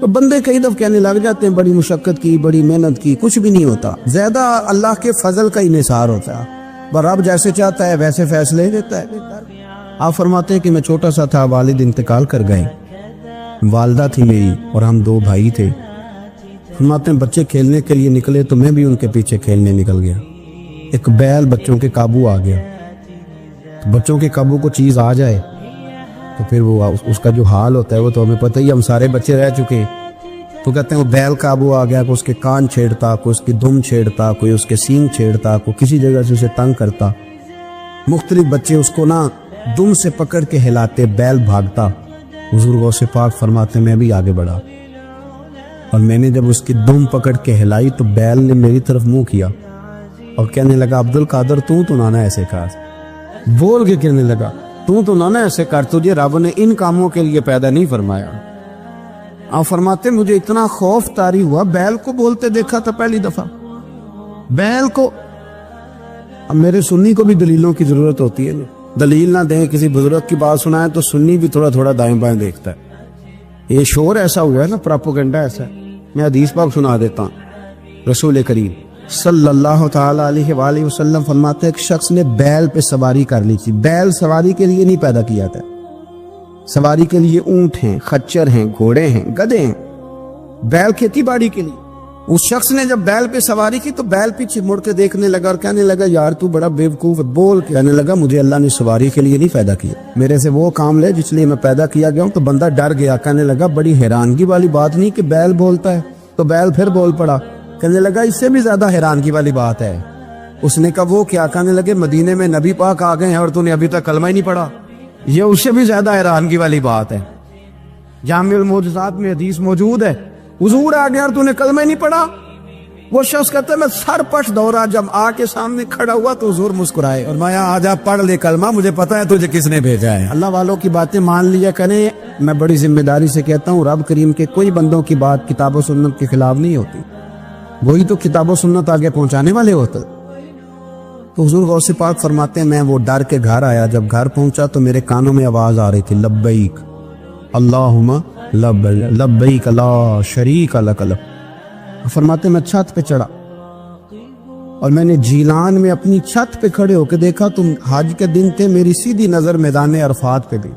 تو بندے کئی دفعہ کہنے لگ جاتے ہیں بڑی مشقت کی، بڑی محنت کی، کچھ بھی نہیں ہوتا، زیادہ اللہ کے فضل کا انحصار ہوتا ہے۔ پر رب جیسے چاہتا ہے ویسے فیصلے دیتا ہے۔ آپ فرماتے ہیں کہ میں چھوٹا سا تھا، والد انتقال کر گئے، والدہ تھی میری اور ہم 2 بھائی تھے۔ فرماتے ہیں بچے کھیلنے کے لیے نکلے تو میں بھی ان کے پیچھے کھیلنے نکل گیا۔ ایک بیل بچوں کے قابو آ گیا، تو بچوں کے قابو کو چیز آ جائے تو پھر وہ اس کا جو حال ہوتا ہے وہ تو ہمیں پتہ ہی، ہم سارے بچے رہ چکے ہیں۔ تو کہتے ہیں وہ بیل قابو آ گیا، کوئی اس کے کان چھیڑتا، کوئی اس کی دم چھیڑتا، کوئی اس کے سینگ چھیڑتا، کوئی کسی جگہ سے اسے تنگ کرتا۔ مختلف بچے اس کو نا دم سے پکڑ کے ہلاتے، بیل بھاگتا۔ حضور غوث پاک فرماتے میں بھی آگے بڑھا اور میں نے جب اس کی دم پکڑ کے ہلائی تو بیل نے میری طرف منہ کیا اور کہنے لگا عبد القادر تو نانا ایسے کر، بول کے کہنے لگا تو نانا ایسے کر، تجھے رب نے ان کاموں کے لیے پیدا نہیں فرمایا۔ آپ فرماتے مجھے اتنا خوف طاری ہوا، بیل کو بولتے دیکھا تھا پہلی دفعہ، بیل کو۔ اب میرے سنی کو بھی دلیلوں کی ضرورت ہوتی ہے، دلیل نہ دیں، کسی بزرگ کی بات سنائیں تو سنی بھی تھوڑا تھوڑا دائیں بائیں دیکھتا ہے۔ یہ شور ایسا ہوا ہے نا، پراپوگنڈا ایسا ہے۔ میں حدیث پاک سنا دیتا ہوں۔ رسول کریم صلی اللہ تعالی علیہ وآلہ وسلم فرماتے ایک شخص نے بیل پہ سواری کر لی تھی۔ بیل سواری کے لیے نہیں پیدا کیا تھا، سواری کے لیے اونٹ ہیں، خچر ہیں، گھوڑے ہیں، گدھے ہیں، بیل کھیتی باڑی کے لیے۔ اس شخص نے جب بیل پہ سواری کی تو بیل پیچھے مڑ کے دیکھنے لگا اور کہنے لگا یار تو بڑا بیوقوف ہے، بول کے کہنے لگا مجھے اللہ نے سواری کے لیے نہیں پیدا کیا، میرے سے وہ کام لے جس لیے میں پیدا کیا گیا ہوں۔ تو بندہ ڈر گیا، کہنے لگا بڑی حیرانگی والی بات نہیں کہ بیل بولتا ہے۔ تو بیل پھر بول پڑا، کہنے لگا اس سے بھی زیادہ حیرانگی والی بات ہے۔ اس نے کہا وہ کیا؟ کہنے لگے مدینے میں نبی پاک آ گئے ہیں اور تو نے ابھی تک کلمہ ہی نہیں پڑھا، یہ اس سے بھی زیادہ حیرانگی والی بات ہے۔ جامع المعجزات میں حدیث موجود ہے، حضور آ گیا اور تو نے کلمہ ہی نہیں پڑھا۔ وہ شخص کہتا ہے میں سر پش دورا، جب آ کے سامنے کھڑا ہوا تو حضور مسکرائے اور مایا آ جا پڑھ لے کلمہ، مجھے پتا ہے تجھے کس نے بھیجا ہے۔ اللہ والوں کی باتیں مان لیا کریں، میں بڑی ذمہ داری سے کہتا ہوں رب کریم کے کوئی بندوں کی بات کتاب و سنت کے خلاف نہیں ہوتی، وہی تو کتاب و سنت آگے پہنچانے والے ہوتے۔ تو حضور غوث پاک فرماتے ہیں میں وہ ڈر کے گھر آیا، جب گھر پہنچا تو میرے کانوں میں آواز آ رہی تھی لبیک اللہم لبیک لا شریک لک لبیک۔ فرماتے میں چھت پہ چڑھا اور میں نے جیلان میں اپنی چھت پہ کھڑے ہو کے دیکھا تو حج کے دن تھے، میری سیدھی نظر میدان عرفات پہ گئی۔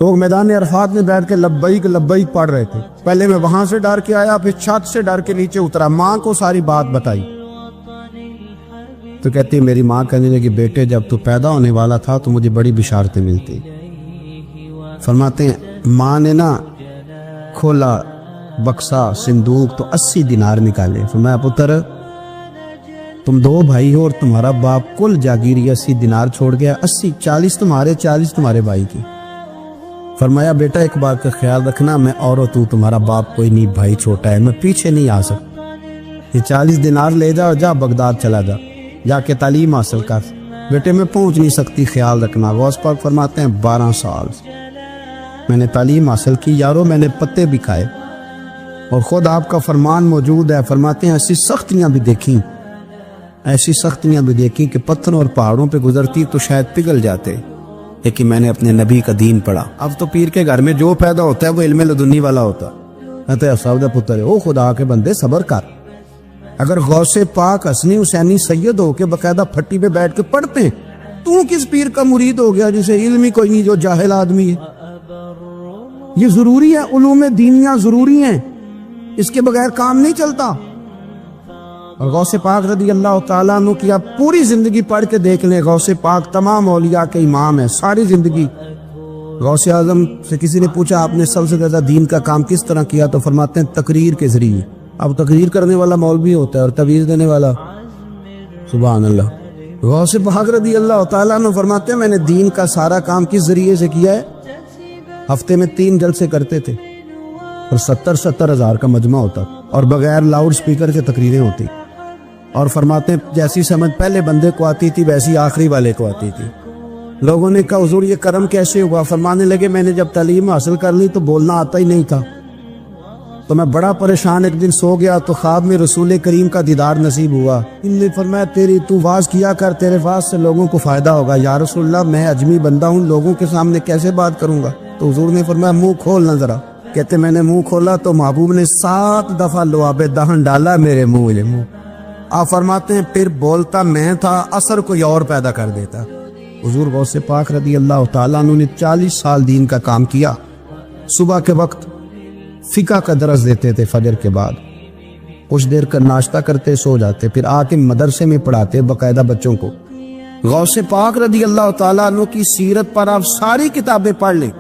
لوگ میدان عرفات میں بیٹھ کے لبیک لبیک پڑھ رہے تھے۔ پہلے میں وہاں سے ڈر کے آیا، پھر چھت سے ڈر کے نیچے اترا، ماں کو ساری بات بتائی تو کہتی میری ماں کہنے لگی بیٹے جب تو پیدا ہونے والا تھا تو مجھے بڑی بشارتیں ملتی۔ فرماتے ہیں ماں نے نا کھولا بکسا صندوق تو 80 دینار نکالے۔ فرمایا پتر تم 2 بھائی ہو اور تمہارا باپ کل جاگیری 80 دینار چھوڑ گیا، 80 40 تمہارے 40 تمہارے بھائی کی۔ فرمایا بیٹا ایک بات کا خیال رکھنا، میں اور تو تمہارا باپ کوئی نہیں، بھائی چھوٹا ہے، میں پیچھے نہیں آ سکتا۔ یہ 40 دینار لے جا اور جا بغداد چلا جا کے تعلیم حاصل کر. بیٹے میں پہنچ نہیں سکتی, خیال رکھنا. غوث پاک فرماتے ہیں 12 سال میں نے تعلیم حاصل کی یارو, میں نے پتے بھی کھائے, اور خود آپ کا فرمان موجود ہے. فرماتے ہیں ایسی سختیاں بھی دیکھیں کہ پتھروں اور پہاڑوں پہ گزرتی تو شاید پگھل جاتے, لیکن میں نے اپنے نبی کا دین پڑھا. اب تو پیر کے گھر میں جو پیدا ہوتا ہے وہ علم لدنی والا ہوتا ہے. سعودہ پتر ہے, او خدا کے بندے صبر کر. اگر غوث پاک حسنی حسینی سید ہو کے باقاعدہ پھٹی پہ بیٹھ کے پڑھتے ہیں, تو کس پیر کا مرید ہو گیا جسے علم ہی کوئی نہیں, جو جاہل آدمی ہے. یہ ضروری ہے, علوم دینیاں ضروری ہیں, اس کے بغیر کام نہیں چلتا. اور غوث پاک رضی اللہ تعالیٰ عنہ کی آپ پوری زندگی پڑھ کے دیکھ لیں. غوث پاک تمام اولیاء کے امام ہے, ساری زندگی. غوث اعظم سے کسی نے پوچھا آپ نے سب سے زیادہ دین کا کام کس طرح کیا, تو فرماتے ہیں تقریر کے ذریعے. اب تقریر کرنے والا مولوی ہوتا ہے اور تویز دینے والا, سبحان اللہ. غوث پاک رضی اللہ تعالیٰ عنہ فرماتے ہیں میں نے دین کا سارا کام کس ذریعے سے کیا ہے. ہفتے میں 3 جلسے کرتے تھے اور 70 ہزار کا مجمع ہوتا, اور بغیر لاؤڈ سپیکر کے تقریریں ہوتی. اور فرماتے ہیں جیسی سمجھ پہلے بندے کو آتی تھی ویسی آخری والے کو آتی تھی. لوگوں نے کہا حضور یہ کرم کیسے ہوا؟ فرمانے لگے میں نے جب تعلیم حاصل کر لی تو بولنا آتا ہی نہیں تھا, تو میں بڑا پریشان ایک دن سو گیا تو خواب میں رسول کریم کا دیدار نصیب ہوا. ان نے فرمایا تو واز کیا کر, تیرے واز سے لوگوں کو فائدہ ہوگا. یا رسول اللہ میں اجمی بندہ ہوں, لوگوں کے سامنے کیسے بات کروں گا؟ تو حضور نے فرمایا منہ کھولنا ذرا. کہتے میں نے منہ کھولا تو محبوب نے 7 دفعہ لعاب دہن ڈالا میرے منہ. آپ فرماتے ہیں پھر بولتا میں تھا, اثر کوئی اور پیدا کر دیتا. حضور غوث پاک رضی اللہ تعالیٰ عنہ نے 40 سال دین کا کام کیا. صبح کے وقت فقہ کا درس دیتے تھے, فجر کے بعد کچھ دیر کا ناشتہ کرتے سو جاتے, پھر آ کے مدرسے میں پڑھاتے باقاعدہ بچوں کو. غوث پاک رضی اللہ تعالیٰ عنہ کی سیرت پر آپ ساری کتابیں پڑھ لیں,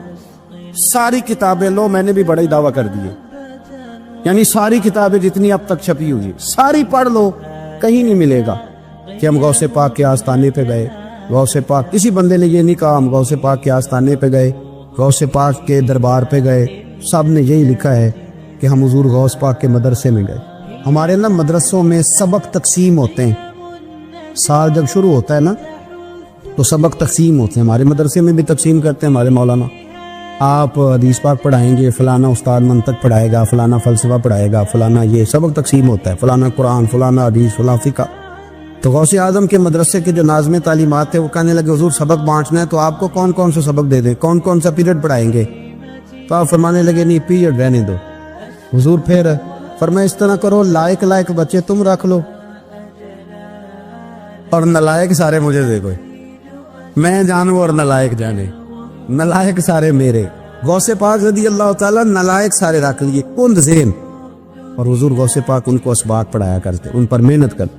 ساری کتابیں لو, میں نے بھی بڑا ہی دعویٰ کر دیے, یعنی ساری کتابیں جتنی اب تک چھپی ہوئی ساری پڑھ لو, کہیں نہیں ملے گا کہ ہم غوث پاک کے آستانے پہ گئے. غوث پاک کسی بندے نے یہ نہیں کہا ہم غوث پاک کے آستانے پہ گئے, غوث پاک کے دربار پہ گئے. سب نے یہی لکھا ہے کہ ہم حضور غوث پاک کے مدرسے میں گئے. ہمارے نا مدرسوں میں سبق تقسیم ہوتے ہیں, سال جب شروع ہوتا ہے نا تو سبق تقسیم ہوتے ہیں. ہمارے مدرسے میں بھی تقسیم کرتے ہیں ہمارے مولانا. آپ حدیث پاک پڑھائیں گے, فلانا استاد منطق پڑھائے گا, فلانا فلسفہ پڑھائے گا, فلانا یہ سبق تقسیم ہوتا ہے, فلانا قرآن, فلانا حدیث, فلانا فقہ. تو غوث اعظم کے مدرسے کے جو ناظم تعلیمات تھے وہ کہنے لگے حضور سبق بانٹنا ہے تو آپ کو کون کون سا سبق دے دیں, کون کون سا پیریڈ پڑھائیں گے؟ تو آپ فرمانے لگے نہیں پیریڈ رہنے دو. حضور پھر فرمایا اس طرح کرو, لائق بچے تم رکھ لو اور نلائق سارے مجھے دے دو, میں جانوں اور نلائق جانے, نلائق سارے میرے. غوث پاک رضی اللہ تعالیٰ نلائق سارے رکھ لیے, کند ذہن. اور حضور غوث پاک ان کو اسباق پڑھایا کرتے, ان پر محنت کرتے.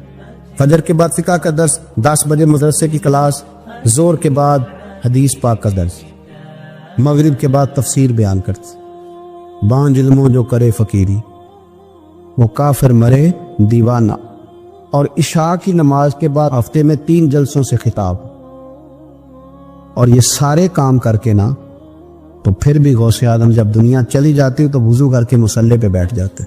فجر کے بعد فقہ کا درس, 10 بجے مدرسے کی کلاس, زور کے بعد حدیث پاک کا درس, مغرب کے بعد تفسیر بیان کرتے. بانج علموں جو کرے فقیری وہ کافر مرے دیوانہ. اور عشاء کی نماز کے بعد ہفتے میں 3 جلسوں سے خطاب. اور یہ سارے کام کر کے نا تو پھر بھی غوث اعظم جب دنیا چلی جاتی تو وضو کر کے مصلی پہ بیٹھ جاتے,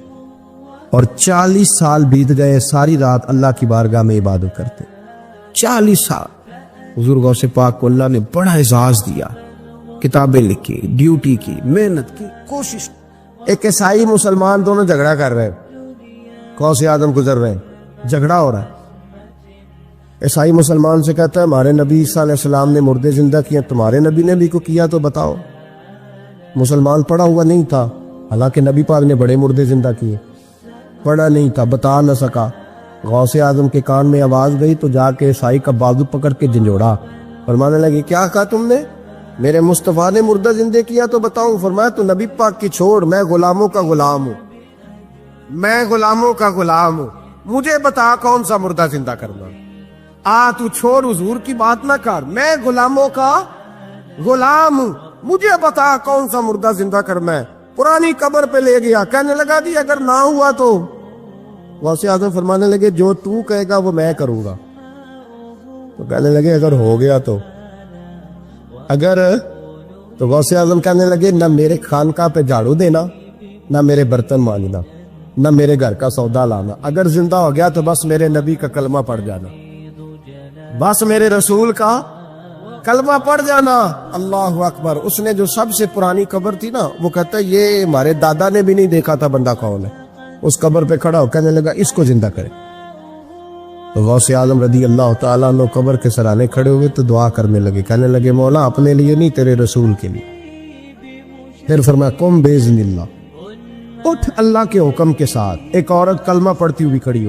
اور 40 سال بیت گئے, ساری رات اللہ کی بارگاہ میں عبادت کرتے. 40 سال حضور غوث پاک کو اللہ نے بڑا اعزاز دیا, کتابیں لکھی, ڈیوٹی کی, محنت کی, کوشش. ایک عیسائی مسلمان دونوں جھگڑا کر رہے, غوث اعظم گزر رہے, جھگڑا ہو رہا ہے. عیسائی مسلمان سے کہتا ہے ہمارے نبی صلی اللہ علیہ وسلم نے مردے زندہ کیے, تمہارے نبی نے بھی کو کیا تو بتاؤ. مسلمان پڑھا ہوا نہیں تھا, حالانکہ نبی پاک نے بڑے مردے زندہ کیے, پڑھا نہیں تھا, بتا نہ سکا. غوث اعظم کے کان میں آواز گئی تو جا کے عیسائی کا بازو پکڑ کے جھنجھوڑا. فرمانے لگے کیا کہا تم نے؟ میرے مصطفیٰ نے مردہ زندہ کیا تو بتاؤں. فرمایا تو نبی پاک کی چھوڑ, میں غلاموں کا غلام ہوں, میں غلاموں کا غلام ہوں, مجھے بتا کون سا مردہ زندہ کرنا. تو چھوڑ حضور کی بات نہ کر, میں غلاموں کا غلام ہوں, مجھے بتا کون سا مردہ زندہ کرنا ہے. پرانی قبر پہ لے گیا, کہنے لگا دی اگر نہ ہوا تو. غوث اعظم فرمانے لگے جو تو کہے گا وہ میں کروں گا. تو کہنے لگے اگر ہو گیا تو, اگر تو غوث اعظم کہنے لگے نہ میرے خانقاہ پہ جھاڑو دینا, نہ میرے برتن مانجنا, نہ میرے گھر کا سودا لانا، اگر زندہ ہو گیا تو بس میرے نبی کا کلمہ پڑھ جانا، بس میرے رسول کا کلمہ پڑھ جانا۔ اللہ اکبر۔ اس نے جو سب سے پرانی قبر تھی نا، وہ کہتا ہے یہ ہمارے دادا نے بھی نہیں دیکھا تھا بندہ کون ہے۔ اس قبر پہ کھڑا ہو کہنے لگا اس کو زندہ کرے۔ تو غوث اعظم رضی اللہ تعالیٰ عنہ قبر کے سرانے کھڑے ہوئے تو دعا کرنے لگے، کہنے لگے مولا اپنے لیے نہیں، تیرے رسول کے لیے۔ پھر فرمایا قم باذن اللہ، اٹھ اللہ کے حکم کے ساتھ۔ ایک عورت کلمہ پڑھتی ہوئی کھڑی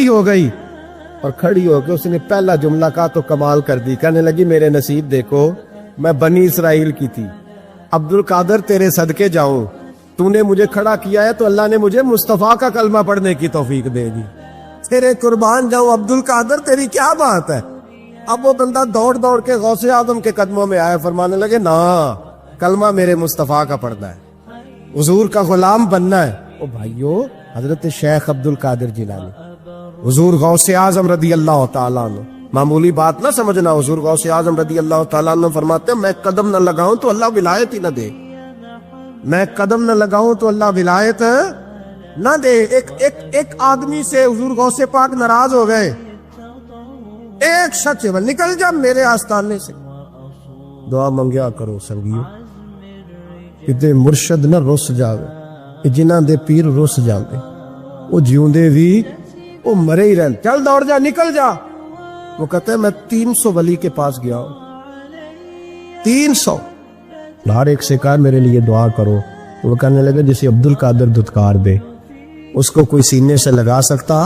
ہو گئی اور کھڑی ہو کے اس نے پہلا جملہ کہا تو کمال کر دی، کہنے لگی میرے نصیب دیکھو، میں بنی اسرائیل کی تھی، عبد القادر تیرے صدقے جاؤں، تو نے مجھے کھڑا کیا ہے تو اللہ نے مجھے مصطفیٰ کا کلمہ پڑھنے کی توفیق دے دی، تیرے قربان جاؤں عبد القادر، تیری کیا بات ہے۔ اب وہ بندہ دوڑ دوڑ کے غوث اعظم کے قدموں میں آئے، فرمانے لگے نا کلمہ میرے مصطفیٰ کا پڑھنا ہے، حضور کا غلام بننا ہے۔ او بھائیو، حضرت شیخ عبد القادر جیلانی، حضور غوث اعظم رضی اللہ تعالیٰ عنہ، معمولی بات نہ سمجھنا، حضور غوث اعظم رضی اللہ تعالیٰ عنہ فرماتے ہیں میں قدم نہ لگاؤں تو اللہ ولایت ہی نہ دے، میں قدم نہ لگاؤں تو اللہ ولایت نہ دے۔ ایک آدمی سے حضور غوث پاک ناراض ہو گئے، ایک شخص نکل جا میرے آستانے سے۔ دعا منگیا کرو سنگیو، کہ مرشد نہ رس جاوے، جنہ دے پیر رس جاندے، وہ جیوندے بھی وہ مرے ہی رہن، چل دوڑ جا نکل جا۔ وہ کہتے ہیں میں 300 ولی کے پاس گیا ہوں، 300، ہر ایک سے کہا میرے لیے دعا کرو۔ وہ کہنے لگے جسے عبد القادر دھتکار دے، اس کو کوئی سینے سے لگا سکتا،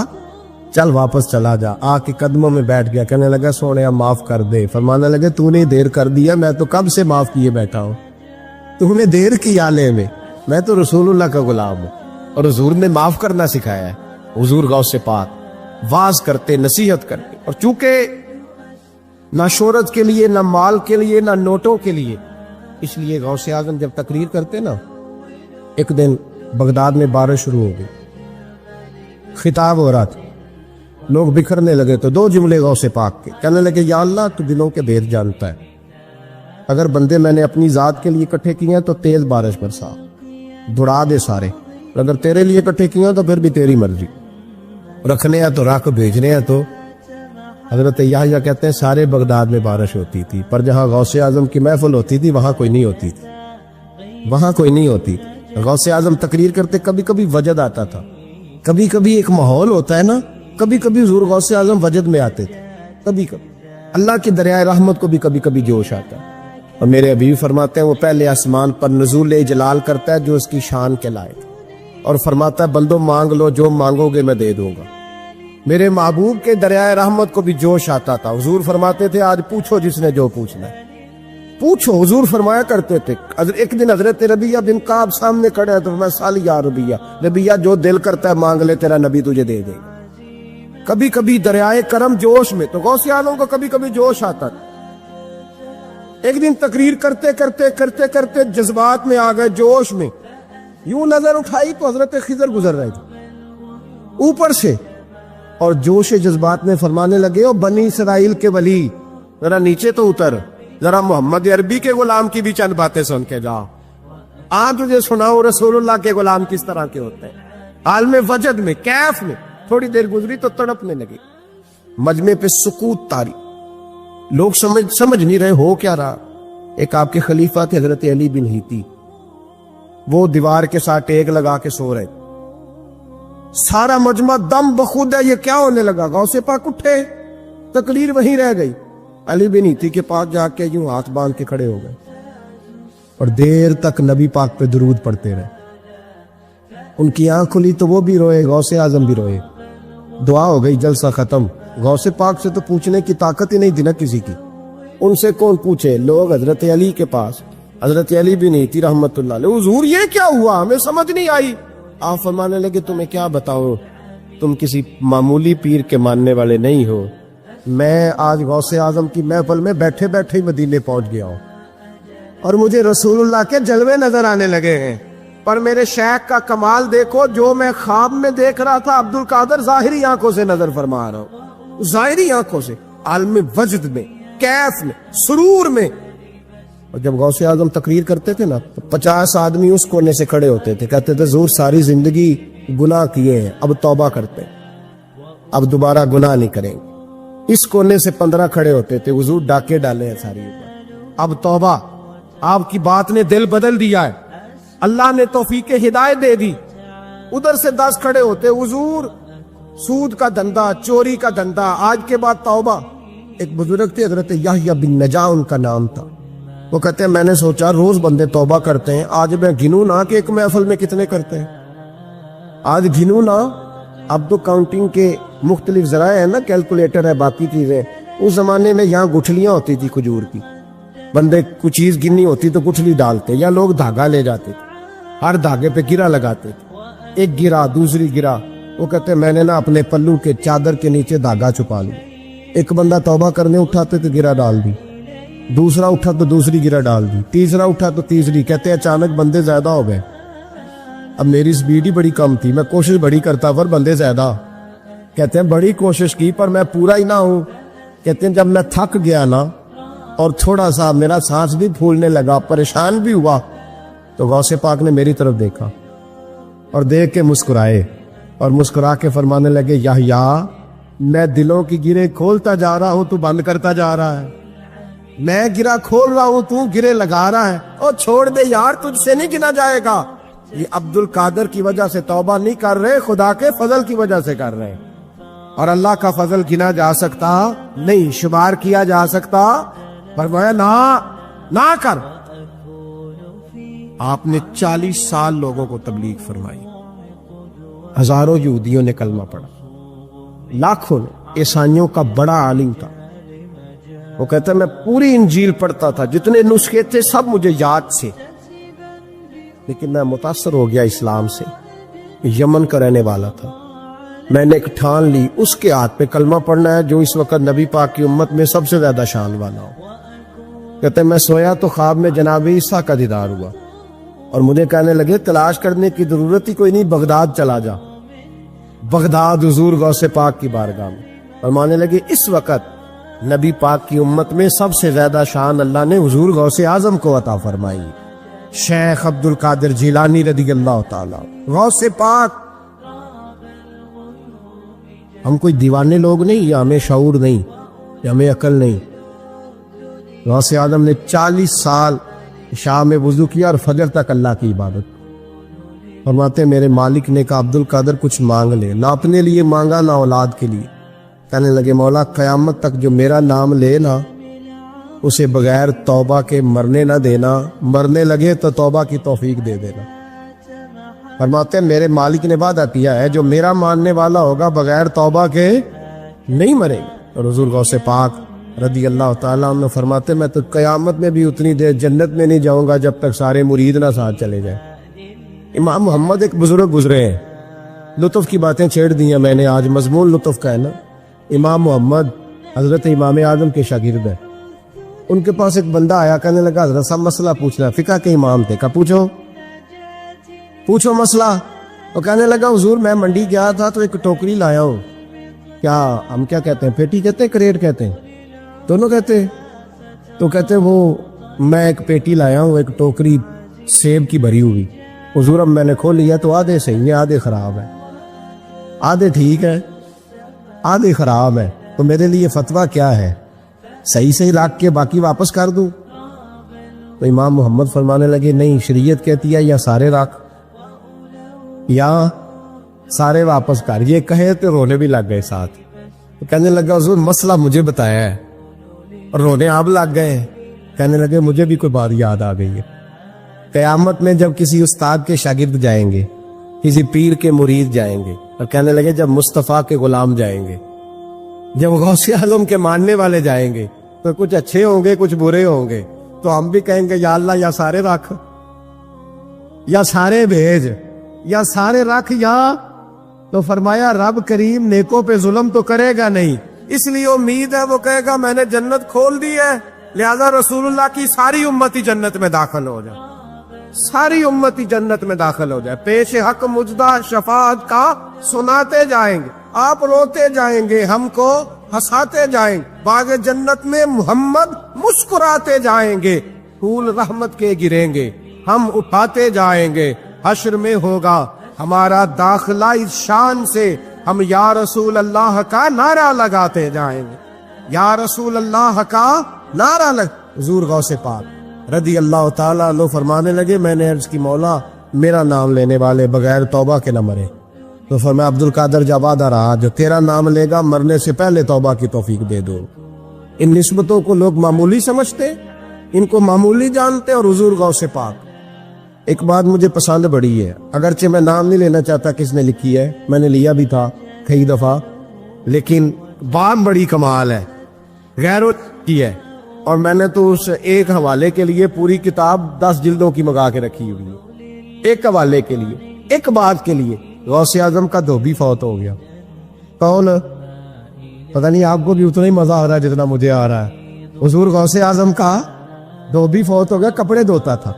چل واپس چلا جا۔ آ کے قدموں میں بیٹھ گیا، کہنے لگا سونیا معاف کر دے۔ فرمانے لگے تو نے دیر کر دیا، میں تو کب سے معاف کیے بیٹھا ہوں، تو نے دیر کی آلے میں تو رسول اللہ کا غلام ہوں، اور حضور نے معاف کرنا سکھایا ہے۔ حضور غوث پاک واز کرتے، نصیحت کرتے، اور چونکہ نہ شہرت کے لیے، نہ مال کے لیے، نہ نوٹوں کے لیے، اس لیے غوث اعظم جب تقریر کرتے نا، ایک دن بغداد میں بارش شروع ہو گئی، خطاب ہو رہا تھا، لوگ بکھرنے لگے تو 2 جملے غوث پاک کے، کہنے لگے یا اللہ تو دلوں کے بھید جانتا ہے، اگر بندے میں نے اپنی ذات کے لیے اکٹھے کیے ہیں تو تیز بارش برسا، دڑا دے سارے، اور اگر تیرے لیے اکٹھے کیے ہیں تو پھر بھی تیری مرضی، رکھنے ہیں تو رکھ، بھیجنے ہیں تو۔ حضرت یحییٰ کہتے ہیں سارے بغداد میں بارش ہوتی تھی، پر جہاں غوث اعظم کی محفل ہوتی تھی وہاں کوئی نہیں ہوتی تھی، وہاں کوئی نہیں ہوتی تھی۔ غوث اعظم تقریر کرتے، کبھی کبھی وجد آتا تھا، کبھی کبھی ایک ماحول ہوتا ہے نا، کبھی کبھی حضور غوث اعظم وجد میں آتے تھے، کبھی کبھی اللہ کی دریائے رحمت کو بھی کبھی کبھی جوش آتا ہے۔ اور میرے حبیب فرماتے ہیں وہ پہلے آسمان پر نزول جلال کرتا ہے جو اس کی شان کے لائق، اور فرماتا ہے بندو مانگ لو، جو مانگو گے میں دے دوں گا۔ میرے محبوب کے دریائے رحمت کو بھی جوش آتا تھا، حضور فرماتے تھے آج پوچھو جس نے جو پوچھنا ہے پوچھو، حضور فرمایا کرتے تھے۔ ایک دن حضرت ربیہ بن کعب سامنے کھڑے ہیں تو میں سالی یا ربیہ جو دل کرتا ہے مانگ لے، تیرا نبی تجھے دے دے گا۔ کبھی کبھی دریائے کرم جوش میں، تو غوث اعظم کو کبھی کبھی جوش آتا تھا۔ ایک دن تقریر کرتے کرتے کرتے کرتے جذبات میں آ گئے، جوش میں، یوں نظر اٹھائی تو حضرت خضر گزر رہے تھے اوپر سے، اور جوش جذبات میں فرمانے لگے او بنی اسرائیل کے ولی ذرا نیچے تو اتر، ذرا محمد عربی کے غلام کی بھی چند باتیں سن کے جا، تجھے سناؤ رسول اللہ کے غلام کس طرح کے ہوتے ہیں۔ عالم وجد میں، کیف میں تھوڑی دیر گزری تو تڑپنے لگے، مجمع پہ سکوت تاری، لوگ سمجھ نہیں رہے ہو کیا رہا۔ ایک آپ کے خلیفہ تھے حضرت علی بن ہیتی، وہ دیوار کے ساتھ ٹیک لگا کے سو رہے، سارا مجمع دم بخود ہے، یہ کیا ہونے لگا؟ غوث پاک اٹھے، تقریر وہیں رہ گئی، علی بن ہیتی کے پاس جا کے یوں ہاتھ باندھ کے کھڑے ہو گئے، اور دیر تک نبی پاک پہ درود پڑھتے رہے۔ ان کی آنکھ کھلی تو وہ بھی روئے، غوث اعظم بھی روئے، دعا ہو گئی، جلسہ ختم۔ غوث پاک سے تو پوچھنے کی طاقت ہی نہیں تھی نا کسی کی، ان سے کون پوچھے؟ لوگ حضرت علی کے پاس، حضرت علی بن ہیتی رحمت اللہ علیہ، حضور یہ کیا ہوا؟ ہمیں سمجھ نہیں آئی۔ آپ فرمانے لگے تمہیں کیا بتاؤں، تم کسی معمولی پیر کے ماننے والے نہیں ہو، میں آج غوث اعظم کی محفل میں بیٹھے بیٹھے ہی مدینے پہنچ گیا ہوں، اور مجھے رسول اللہ کے جلوے نظر آنے لگے ہیں، پر میرے شیخ کا کمال دیکھو، جو میں خواب میں دیکھ رہا تھا عبد القادر ظاہری آنکھوں سے نظر فرما رہا ہوں، ظاہری آنکھوں سے، عالم وجد میں، کیف میں، سرور میں۔ اور جب غوث اعظم تقریر کرتے تھے نا تو 50 آدمی اس کونے سے کھڑے ہوتے تھے, کہتے تھے حضور ساری زندگی گناہ کیے ہیں, اب توبہ کرتے ہیں, اب دوبارہ گناہ نہیں کریں گے. اس کونے سے 15 کھڑے ہوتے تھے, حضور ڈاکے ڈالے ہیں ساری اوپر, اب توبہ. آپ کی بات نے دل بدل دیا ہے, اللہ نے توفیق ہدایت دے دی. ادھر سے 10 کھڑے ہوتے, حضور سود کا دھندا, چوری کا دھندا, آج کے بعد توبہ. ایک بزرگ تھے حضرت یحییٰ بن نجا ان کا نام تھا, وہ کہتے ہیں میں نے سوچا روز بندے توبہ کرتے ہیں, آج میں گنوں نہ کہ ایک محفل میں کتنے کرتے ہیں, آج گنوں نہ. اب تو کاؤنٹنگ کے مختلف ذرائع ہیں نا, کیلکولیٹر ہے, باقی چیزیں. اس زمانے میں یہاں گٹھلیاں ہوتی تھی کھجور کی, بندے کچھ چیز گننی ہوتی تو گٹھلی ڈالتے, یا لوگ دھاگا لے جاتے تھے, ہر دھاگے پہ گرا لگاتے تھے, ایک گرا دوسری گرا. وہ کہتے ہیں میں نے نا اپنے پلو کے چادر کے نیچے دھاگا چھپا لیا. ایک بندہ توبہ کرنے اٹھاتے تو گرا ڈال دی, دوسرا اٹھا تو دوسری گرا ڈال دی, تیسرا اٹھا تو تیسری. کہتے ہیں اچانک بندے زیادہ ہو گئے, اب میری سپیڈ ہی بڑی کم تھی, میں کوشش بڑی کرتا پر بندے زیادہ. کہتے ہیں بڑی کوشش کی پر میں پورا ہی نہ ہوں. کہتے ہیں جب میں تھک گیا نا اور تھوڑا سا میرا سانس بھی پھولنے لگا, پریشان بھی ہوا, تو غوث پاک نے میری طرف دیکھا اور دیکھ کے مسکرائے, اور مسکرا کے فرمانے لگے یحییٰ میں دلوں کی گرے کھولتا جا رہا ہوں, تو بند کرتا جا رہا ہے. میں گرا کھول رہا ہوں, تو گرے لگا رہا ہے. اور چھوڑ دے یار, تجھ سے نہیں گنا جائے گا. یہ عبد القادر کی وجہ سے توبہ نہیں کر رہے, خدا کے فضل کی وجہ سے کر رہے ہیں. اور اللہ کا فضل گنا جا سکتا نہیں, شمار کیا جا سکتا. فرمایا نہ کر. آپ نے 40 سال لوگوں کو تبلیغ فرمائی, ہزاروں یہودیوں نے کلمہ پڑھا, لاکھوں نے. عیسائیوں کا بڑا عالم تھا, وہ کہتا ہے میں پوری انجیل پڑھتا تھا, جتنے نسخے تھے سب مجھے یاد سے, لیکن میں متاثر ہو گیا اسلام سے. یمن کا رہنے والا تھا, میں نے ایک ٹھان لی اس کے ہاتھ پہ کلمہ پڑھنا ہے جو اس وقت نبی پاک کی امت میں سب سے زیادہ شان والا ہو. کہتے ہیں میں سویا تو خواب میں جناب عیسیٰ کا دیدار ہوا, اور مجھے کہنے لگے تلاش کرنے کی ضرورت ہی کوئی نہیں, بغداد چلا جا. بغداد حضور غوث پاک کی بارگاہ میں فرمانے لگے اس وقت نبی پاک کی امت میں سب سے زیادہ شان اللہ نے حضور غوث اعظم کو عطا فرمائی, شیخ عبد القادر جیلانی رضی اللہ تعالی. غوث پاک, ہم کوئی دیوانے لوگ نہیں, یا ہمیں شعور نہیں, یا ہمیں عقل نہیں. غوث اعظم نے 40 سال عشاء میں وضو کیا اور فجر تک اللہ کی عبادت. فرماتے میرے مالک نے کہا عبد القادر کچھ مانگ لے, نہ اپنے لیے مانگا نہ اولاد کے لیے. کہنے لگے مولا قیامت تک جو میرا نام لے نا اسے بغیر توبہ کے مرنے نہ دینا, مرنے لگے تو توبہ کی توفیق دے دینا. فرماتے ہیں میرے مالک نے وعدہ کیا ہے جو میرا ماننے والا ہوگا بغیر توبہ کے نہیں مرے گا. اور حضور غوث پاک رضی اللہ تعالیٰ عنہ فرماتے میں تو قیامت میں بھی اتنی دیر جنت میں نہیں جاؤں گا جب تک سارے مرید نہ ساتھ چلے جائیں. امام محمد ایک بزرگ گزرے ہیں, لطف کی باتیں چھیڑ دی ہیں میں نے, آج مضمون لطف کا ہے نا. امام محمد حضرت امام اعظم کے شاگرد ہیں. ان کے پاس ایک بندہ آیا, کہنے لگا حضرت صاحب مسئلہ پوچھنا. فقہ کے امام تھے, کہا پوچھو مسئلہ. وہ کہنے لگا حضور میں منڈی گیا تھا تو ایک ٹوکری لایا ہوں. کیا ہم کیا کہتے ہیں, پیٹی کہتے ہیں کریٹ کہتے ہیں, دونوں کہتے ہیں. تو کہتے ہیں وہ میں ایک پیٹی لایا ہوں, ایک ٹوکری سیب کی بھری ہوئی. حضور اب میں نے کھول لیا تو آدھے صحیح ہیں آدھے خراب ہیں, آدھے ٹھیک ہے آدھے خراب ہے, تو میرے لیے فتویٰ کیا ہے, صحیح رکھ کے باقی واپس کر دوں؟ تو امام محمد فرمانے لگے نہیں, شریعت کہتی ہے یا سارے رکھ یا سارے واپس کر. یہ کہے تو رونے بھی لگ گئے ساتھ. تو کہنے لگا حضور مسئلہ مجھے بتایا ہے, اور رونے آپ لگ گئے. کہنے لگے مجھے بھی کوئی بات یاد آ گئی ہے. قیامت میں جب کسی استاد کے شاگرد جائیں گے, کسی پیر کے مرید جائیں گے, اور کہنے لگے جب مصطفیٰ کے غلام جائیں گے, جب غوث اعظم کے ماننے والے جائیں گے, تو کچھ اچھے ہوں گے کچھ برے ہوں گے. تو ہم بھی کہیں گے یا اللہ یا سارے رکھ, یا سارے بھیج, یا سارے رکھ, یا. تو فرمایا رب کریم نیکوں پہ ظلم تو کرے گا نہیں, اس لیے امید ہے وہ کہے گا میں نے جنت کھول دی ہے, لہذا رسول اللہ کی ساری امتی جنت میں داخل ہو جائے, ساری امتی جنت میں داخل ہو جائے. پیش حق مجدہ شفاعت کا سناتے جائیں گے, آپ روتے جائیں گے, ہم کو ہنساتے جائیں گے, باغ جنت میں محمد مسکراتے جائیں گے.
پھول رحمت کے گریں گے، ہم اٹھاتے جائیں گے، حشر میں ہوگا ہمارا داخلہ اس شان سے، ہم یا رسول اللہ کا نعرہ لگاتے جائیں گے، یا رسول اللہ کا نعرہ حضور غوث پاک رضی اللہ تعالیٰ عنہ فرمانے لگے، میں نے عرض کی مولا میرا نام لینے والے بغیر توبہ کے نہ مرے، تو فرمایا عبد القادر جب وعدہ رہا جو تیرا نام لے گا مرنے سے پہلے توبہ کی توفیق دے دو۔ ان نسبتوں کو لوگ معمولی سمجھتے، ان کو معمولی جانتے، اور حضور غوث پاک۔ ایک بات مجھے پسند بڑی ہے، اگرچہ میں نام نہیں لینا چاہتا کس نے لکھی ہے، میں نے لیا بھی تھا کئی دفعہ، لیکن بات بڑی کمال ہے، غیروں کی ہے، اور میں نے تو اس ایک حوالے کے لیے پوری کتاب 10 جلدوں کی منگا کے رکھی ہوئی ہے، ایک حوالے کے لیے، ایک بات کے لیے۔ غوث اعظم کا دھوبی فوت ہو گیا، کون؟ پتہ نہیں آپ کو بھی اتنا ہی مزہ آ رہا ہے جتنا مجھے آ رہا ہے۔ حضور غوث اعظم کا دھوبی فوت ہو گیا، کپڑے دھوتا تھا،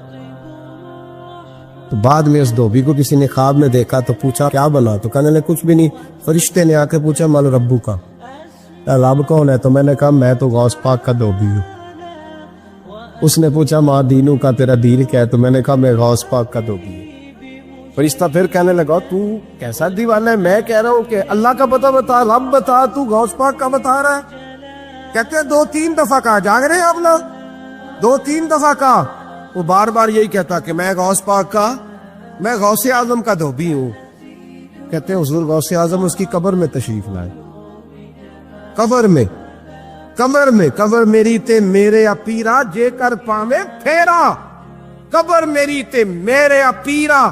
تو بعد میں اس دھوبی کو کسی نے خواب میں دیکھا تو پوچھا کیا بنا، تو کہنے لگے کچھ بھی نہیں۔ فرشتے نے آ کے پوچھا مال ربو کا، رب کون ہے؟ تو میں نے کہا میں تو غوث پاک کا دھوبی ہوں۔ اس نے پوچھا ماں دینو کا، تیرا دین کیا ہے؟ تو میں نے کہا میں غوث پاک کا دھوبی ہوں۔ فرشتہ پھر کہنے لگا تو کیسا دیوانہ ہے، میں کہہ رہا ہوں کہ اللہ کا پتہ بتا، رب بتا، تو غوث پاک کا بتا رہا ہے؟ کہتے ہیں 2-3 دفعہ کہا، جاگ رہے ہیں آپ لوگ؟ 2-3 دفعہ کہا، وہ بار بار یہی کہتا کہ میں غوث پاک کا، میں غوث اعظم کا دھوبی ہوں۔ کہتے ہیں حضور غوث اعظم اس کی قبر میں تشریف لائے، قبر میری تے میرے اپیرا جے کر پاوے پھیرا، قبر میری تے میرے اپیرا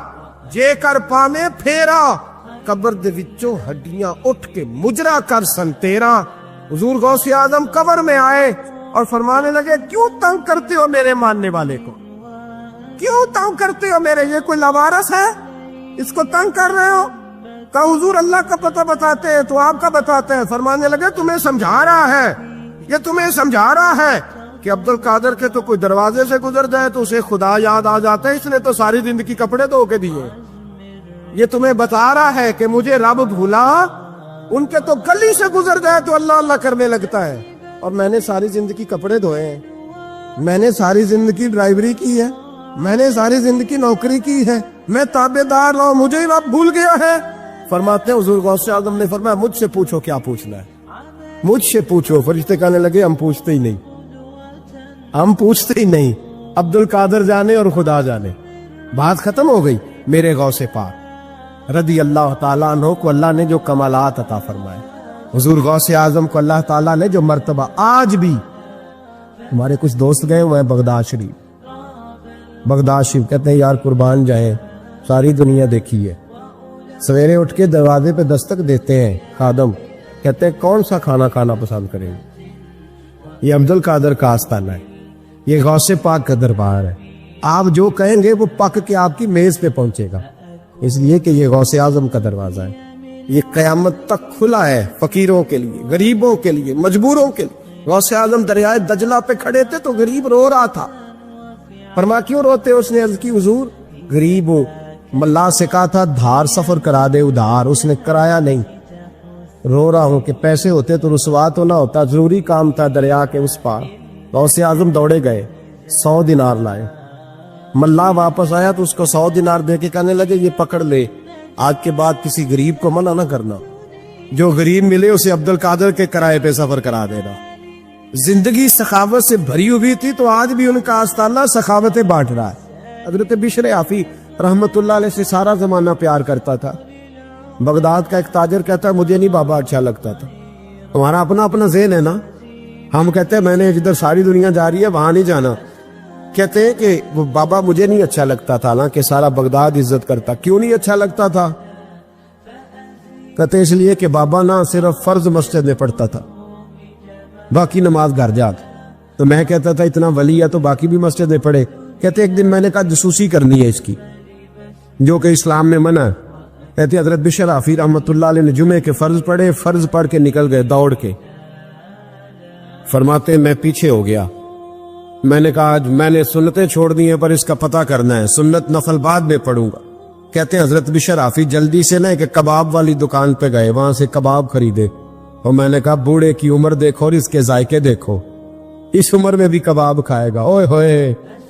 جے کر پاوے پھیرا، قبر دے وچوں ہڈیاں اٹھ کے مجرا کر سن تیرا۔ حضور غوث اعظم قبر میں آئے اور فرمانے لگے کیوں تنگ کرتے ہو میرے ماننے والے کو، کیوں تنگ کرتے ہو میرے، یہ کوئی لوارث ہے اس کو تنگ کر رہے ہو؟ کہا حضور اللہ کا پتہ بتاتے ہیں تو آپ کا بتاتے ہیں۔ فرمانے لگے تمہیں سمجھا رہا ہے، یہ تمہیں سمجھا رہا ہے کہ عبد القادر کے تو کوئی دروازے سے گزر جائے تو اسے خدا یاد آ جاتا ہے، اس نے تو ساری زندگی کپڑے دھو کے دیے۔ یہ تمہیں بتا رہا ہے کہ مجھے رب بھولا، ان کے تو گلی سے گزر جائے تو اللہ اللہ کرنے لگتا ہے، اور میں نے ساری زندگی کپڑے دھوئے ہیں، میں نے ساری زندگی ڈرائیوری کی ہے، میں نے ساری زندگی نوکری کی ہے، میں تابع دار ہوں، مجھے رب بھول گیا ہے۔ فرماتے ہیں حضور غوث اعظم نے فرمایا مجھ سے پوچھو کیا پوچھنا ہے، مجھ سے پوچھو۔ فرشتے کہنے لگے ہم پوچھتے ہی نہیں، ہم پوچھتے ہی نہیں، عبد القادر جانے اور خدا جانے، بات ختم ہو گئی۔ میرے غوث پاک رضی اللہ تعالیٰ عنہ کو اللہ نے جو کمالات عطا فرمائے، حضور غوث اعظم کو اللہ تعالیٰ نے جو مرتبہ، آج بھی ہمارے کچھ دوست گئے ہوئے ہیں بغداد شریف، کہتے ہیں یار قربان جائیں، ساری دنیا دیکھی ہے، سویرے اٹھ کے دروازے پہ دستک دیتے ہیں خادم، کہتے ہیں کون سا کھانا کھانا پسند کریں گے؟ یہ عبد القادر کا آستانہ ہے، یہ غوث پاک کا دربار ہے، آپ جو کہیں گے وہ پک کے آپ کی میز پہ پہنچے گا، اس لیے کہ یہ غوث اعظم کا دروازہ ہے، یہ قیامت تک کھلا ہے فقیروں کے لیے، غریبوں کے لیے، مجبوروں کے لیے۔ غوث اعظم دریائے دجلہ پہ کھڑے تھے تو غریب رو رہا تھا، فرما کیوں روتے؟ اس نے عرض کی حضور غریب ہوں، ملا سے کہا تھا دھار سفر کرا دے ادھار، اس نے کرایا نہیں، رو رہا ہوں کہ پیسے ہوتے تو رسوا تو نہ ہوتا، ضروری کام تھا دریا کے اس پار۔ غوث اعظم دوڑے گئے، 100 دینار لائے، ملا واپس آیا تو اس کو 100 دینار دے کے کہنے لگے یہ پکڑ لے، آج کے بعد کسی غریب کو منع نہ کرنا، جو غریب ملے اسے عبد القادر کے کرائے پہ سفر کرا دینا۔ زندگی سخاوت سے بھری ہوئی تھی تو آج بھی ان کا آستانہ سخاوتیں بانٹ رہا ہے۔ حضرت بشر عافی رحمت اللہ علیہ سے سارا زمانہ پیار کرتا تھا، بغداد کا ایک تاجر کہتا ہے مجھے نہیں بابا اچھا لگتا تھا، تمہارا اپنا اپنا ذہن ہے نا، ہم کہتے ہیں میں نے جدھر ساری دنیا جا رہی ہے وہاں نہیں جانا، کہتے ہیں کہ وہ بابا مجھے نہیں اچھا لگتا تھا، حالانکہ سارا بغداد عزت کرتا۔ کیوں نہیں اچھا لگتا تھا؟ کہتے اس لیے کہ بابا نہ صرف فرض مسجد میں پڑھتا تھا، باقی نماز گھر جاتا، تو میں کہتا تھا اتنا ولی ہے تو باقی بھی مسجد میں پڑھے۔ کہتے ایک دن میں نے کہا جسوسی کرنی ہے اس کی، جو کہ اسلام میں منع ہے۔ کہتے حضرت بشر عافی رحمت اللہ علیہ نے جمعے کے فرض پڑھے، فرض پڑھ کے نکل گئے دوڑ کے، فرماتے میں پیچھے ہو گیا، میں نے کہا آج میں نے سنتیں چھوڑ دی ہیں پر اس کا پتہ کرنا ہے، سنت نفل بعد میں پڑھوں گا۔ کہتے ہیں حضرت بشر عافی جلدی سے نا ایک کباب والی دکان پہ گئے، وہاں سے کباب خریدے، اور میں نے کہا بوڑھے کی عمر دیکھو اور اس کے ذائقے دیکھو، اس عمر میں بھی کباب کھائے گا، اوئے ہوئے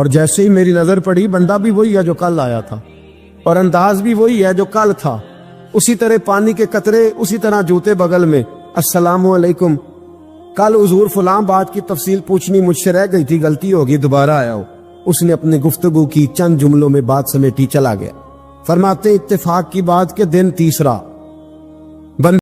اور جیسے ہی میری نظر پڑی بندہ بھی وہی ہے جو کل آیا تھا اور انداز بھی وہی ہے جو کل تھا، اسی طرح پانی کے قطرے، اسی طرح جوتے بغل میں، السلام علیکم، کل حضور فلاں بات کی تفصیل پوچھنی مجھ سے رہ گئی تھی، غلطی ہوگی، دوبارہ آیا ہو۔ اس نے اپنی گفتگو کی، چند جملوں میں بات سمیٹی، چلا گیا۔ فرماتے اتفاق کی بات کہ دن تیسرا